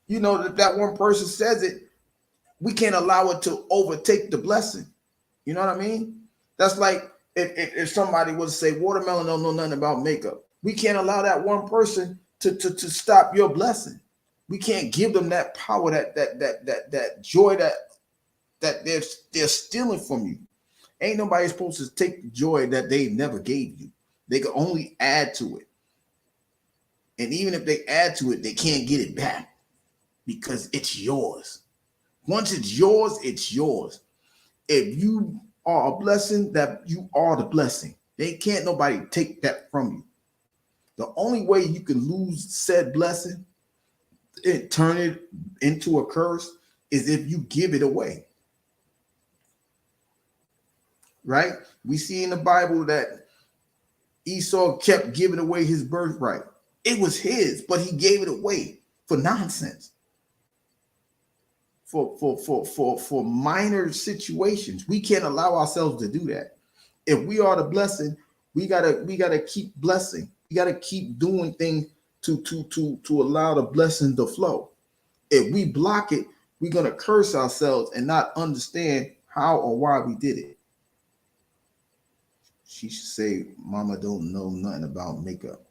that one person says it, we can't allow it to overtake the blessing. You know what I mean? That's like if somebody was to say Watermelon don't know nothing about makeup. We can't allow that one person to stop your blessing. We can't give them that power, that joy that they're stealing from you. Ain't nobody supposed to take the joy that they never gave you. They can only add to it. And even if they add to it, they can't get it back because it's yours. Once it's yours, it's yours. If you are a blessing, that you are the blessing. They can't nobody take that from you. The only way you can lose said blessing and turn it into a curse is if you give it away. Right? We see in the Bible that Esau kept giving away his birthright. It was his, but he gave it away for nonsense. For minor situations. We can't allow ourselves to do that. If we are the blessing, we gotta keep blessing. We gotta keep doing things to allow the blessing to flow. If we block it, we're gonna curse ourselves and not understand how or why we did it. She should say, Mama don't know nothing about makeup.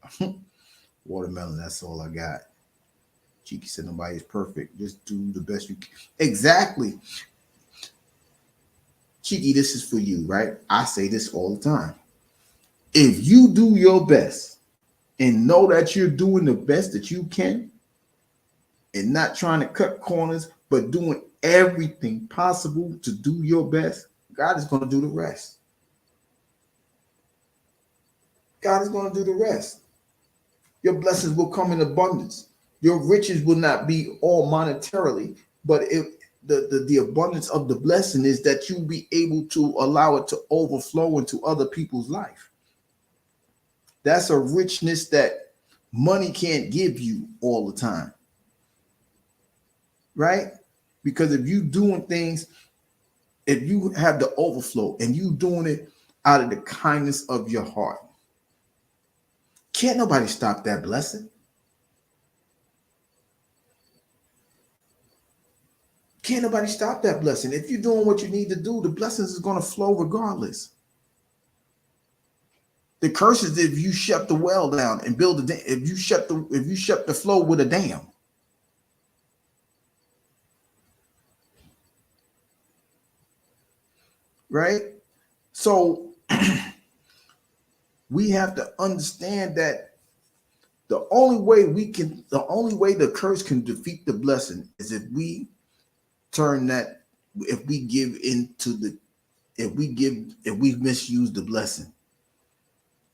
Watermelon, that's all I got. Cheeky said nobody's perfect. Just do the best you can. Exactly. Kiki, this is for you, right? I say this all the time. If you do your best and know that you're doing the best that you can and not trying to cut corners, but doing everything possible to do your best, God is going to do the rest. God is going to do the rest. Your blessings will come in abundance. Your riches will not be all monetarily, but the abundance of the blessing is that you'll be able to allow it to overflow into other people's life. That's a richness that money can't give you all the time, right? Because if you doing things, if you have the overflow and you doing it out of the kindness of your heart, can't nobody stop that blessing. Can't nobody stop that blessing. If you're doing what you need to do, the blessings is going to flow regardless. The curse is if you shut the well down and build a dam. If you shut the flow with a dam. Right? So we have to understand that the only way the curse can defeat the blessing is if we turn that, if we give into the, if we misuse the blessing.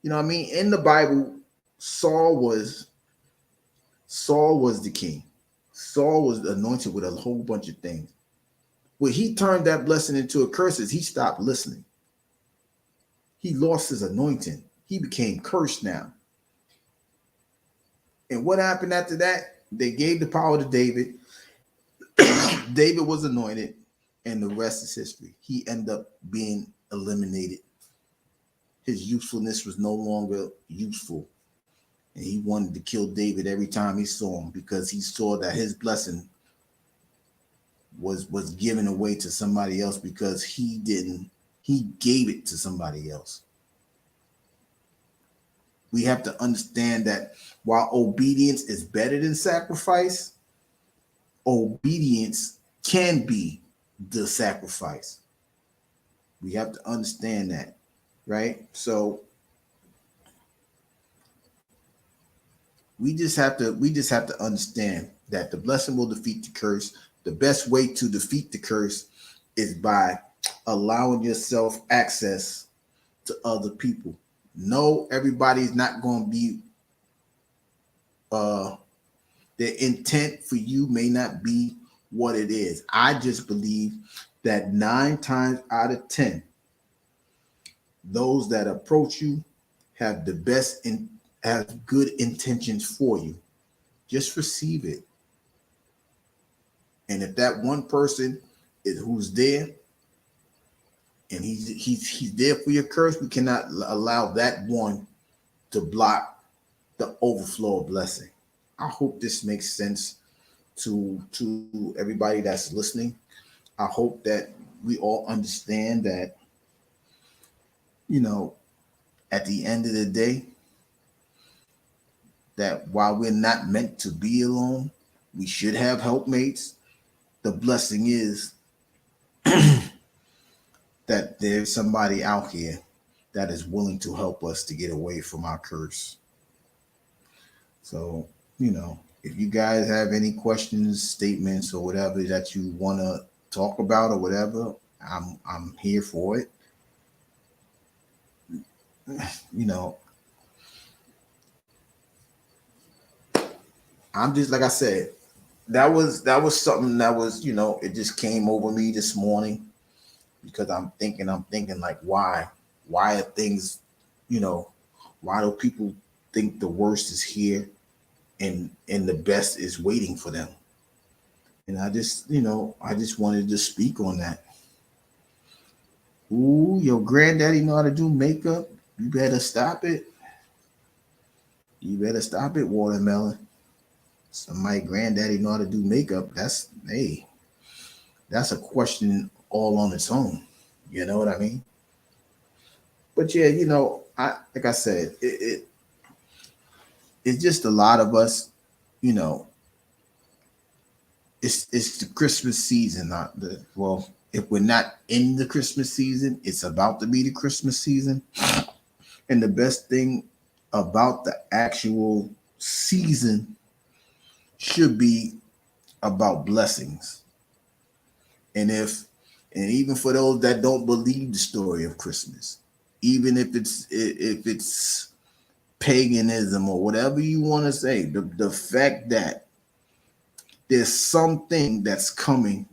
You know what I mean? In the Bible, Saul was the king. Saul was anointed with a whole bunch of things. When he turned that blessing into a curse, he stopped listening. He lost his anointing. He became cursed now. And what happened after that? They gave the power to David. David was anointed, and the rest is history. He ended up being eliminated. His usefulness was no longer useful. And he wanted to kill David every time he saw him because he saw that his blessing was given away to somebody else because he gave it to somebody else. We have to understand that while obedience is better than sacrifice, obedience can be the sacrifice. We have to understand that, right? So we just have to understand that the blessing will defeat the curse. The best way to defeat the curse is by allowing yourself access to other people. No, everybody's not going to be their intent for you may not be what it is. I just believe that 9 times out of 10, those that approach you have the best and have good intentions for you. Just receive it. And if that one person is who's there and he's there for your curse, we cannot allow that one to block the overflow of blessing. I hope this makes sense to everybody that's listening. I hope that we all understand that, you know, at the end of the day, that while we're not meant to be alone, we should have helpmates. The blessing is that there's somebody out here that is willing to help us to get away from our curse. So, you know, if you guys have any questions, statements, or whatever that you want to talk about or whatever, I'm here for it. You know, I'm just, like I said, that was something that was, you know, it just came over me this morning because I'm thinking like, why are things, you know, why do people think the worst is here and the best is waiting for them? And I just wanted to speak on that. Ooh, your granddaddy know how to do makeup. You better stop it. You better stop it, watermelon. Somebody granddaddy know how to do makeup. That's a question all on its own. You know what I mean? But yeah, you know, like I said, it's just a lot of us, you know. It's the Christmas season, If we're not in the Christmas season, it's about to be the Christmas season. And the best thing about the actual season should be about blessings. And even for those that don't believe the story of Christmas, even if it's paganism or whatever you want to say, the fact that there's something that's coming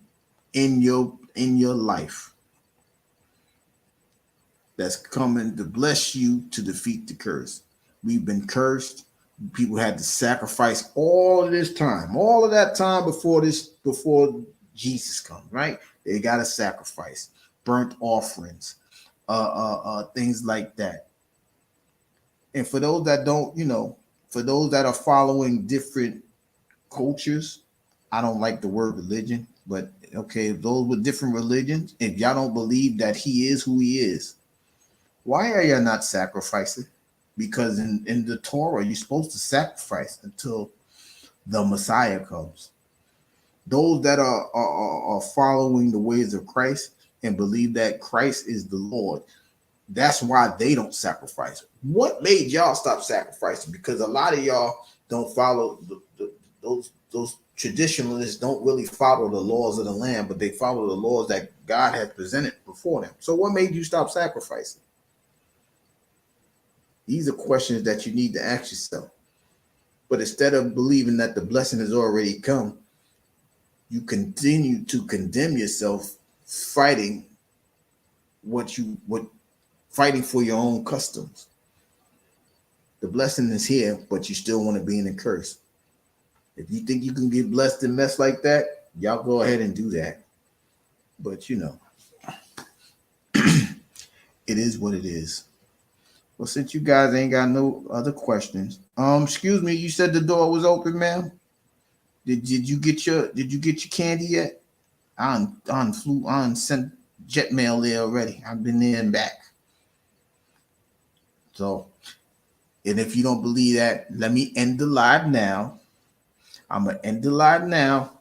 in your life that's coming to bless you to defeat the curse. We've been cursed. People had to sacrifice all of this time, all of that time before Jesus comes, right? They got to sacrifice burnt offerings, things like that. And for those that don't, for those that are following different cultures, I don't like the word religion, but okay, those with different religions, if y'all don't believe that he is who he is, why are you not sacrificing? Because in the Torah, you're supposed to sacrifice until the Messiah comes. Those that are following the ways of Christ and believe that Christ is the Lord, that's why they don't sacrifice. What made y'all stop sacrificing? Because a lot of y'all don't follow those traditionalists don't really follow the laws of the land, but they follow the laws that God has presented before them. So what made you stop sacrificing? These are questions that you need to ask yourself. But instead of believing that the blessing has already come, you continue to condemn yourself, fighting fighting for your own customs. The blessing is here, but you still want to be in the curse. If you think you can get blessed and mess like that, y'all go ahead and do that. But it is what it is. Well, since you guys ain't got no other questions, excuse me, you said the door was open, ma'am. Did you get your candy yet? I sent jet mail there already. I've been there and back. So, and if you don't believe that, let me end the live now. I'm gonna end the live now.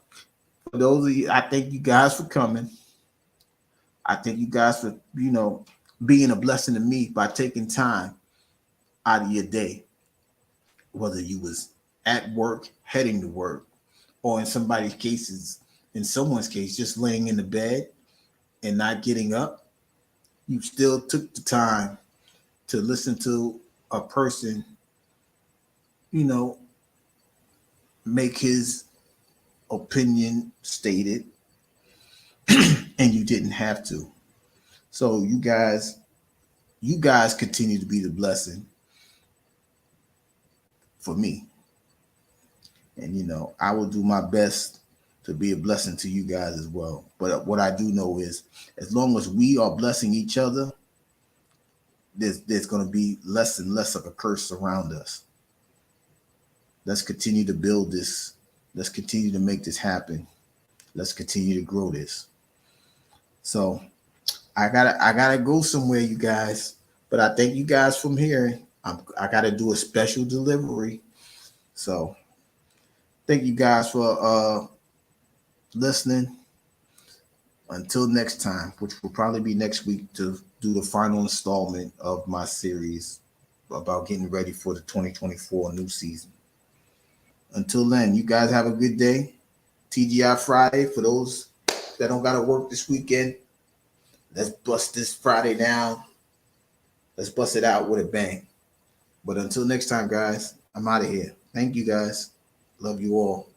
For those of you, I thank you guys for coming. I thank you guys for being a blessing to me by taking time out of your day, whether you was at work, heading to work, or in someone's case, just laying in the bed and not getting up. You still took the time to listen to a person, make his opinion stated, and you didn't have to. So you guys continue to be the blessing for me. And I will do my best to be a blessing to you guys as well. But what I do know is, as long as we are blessing each other, there's going to be less and less of a curse around us. Let's continue to build this. Let's continue to make this happen. Let's continue to grow this. So I gotta go somewhere, you guys. But I thank you guys from here. I gotta do a special delivery. So thank you guys for listening. Until next time, which will probably be next week, to do the final installment of my series about getting ready for the 2024 new season. Until then, you guys have a good day. TGI Friday. For those that don't got to work this weekend, let's bust this Friday down. Let's bust it out with a bang. But until next time, guys, I'm out of here. Thank you, guys. Love you all.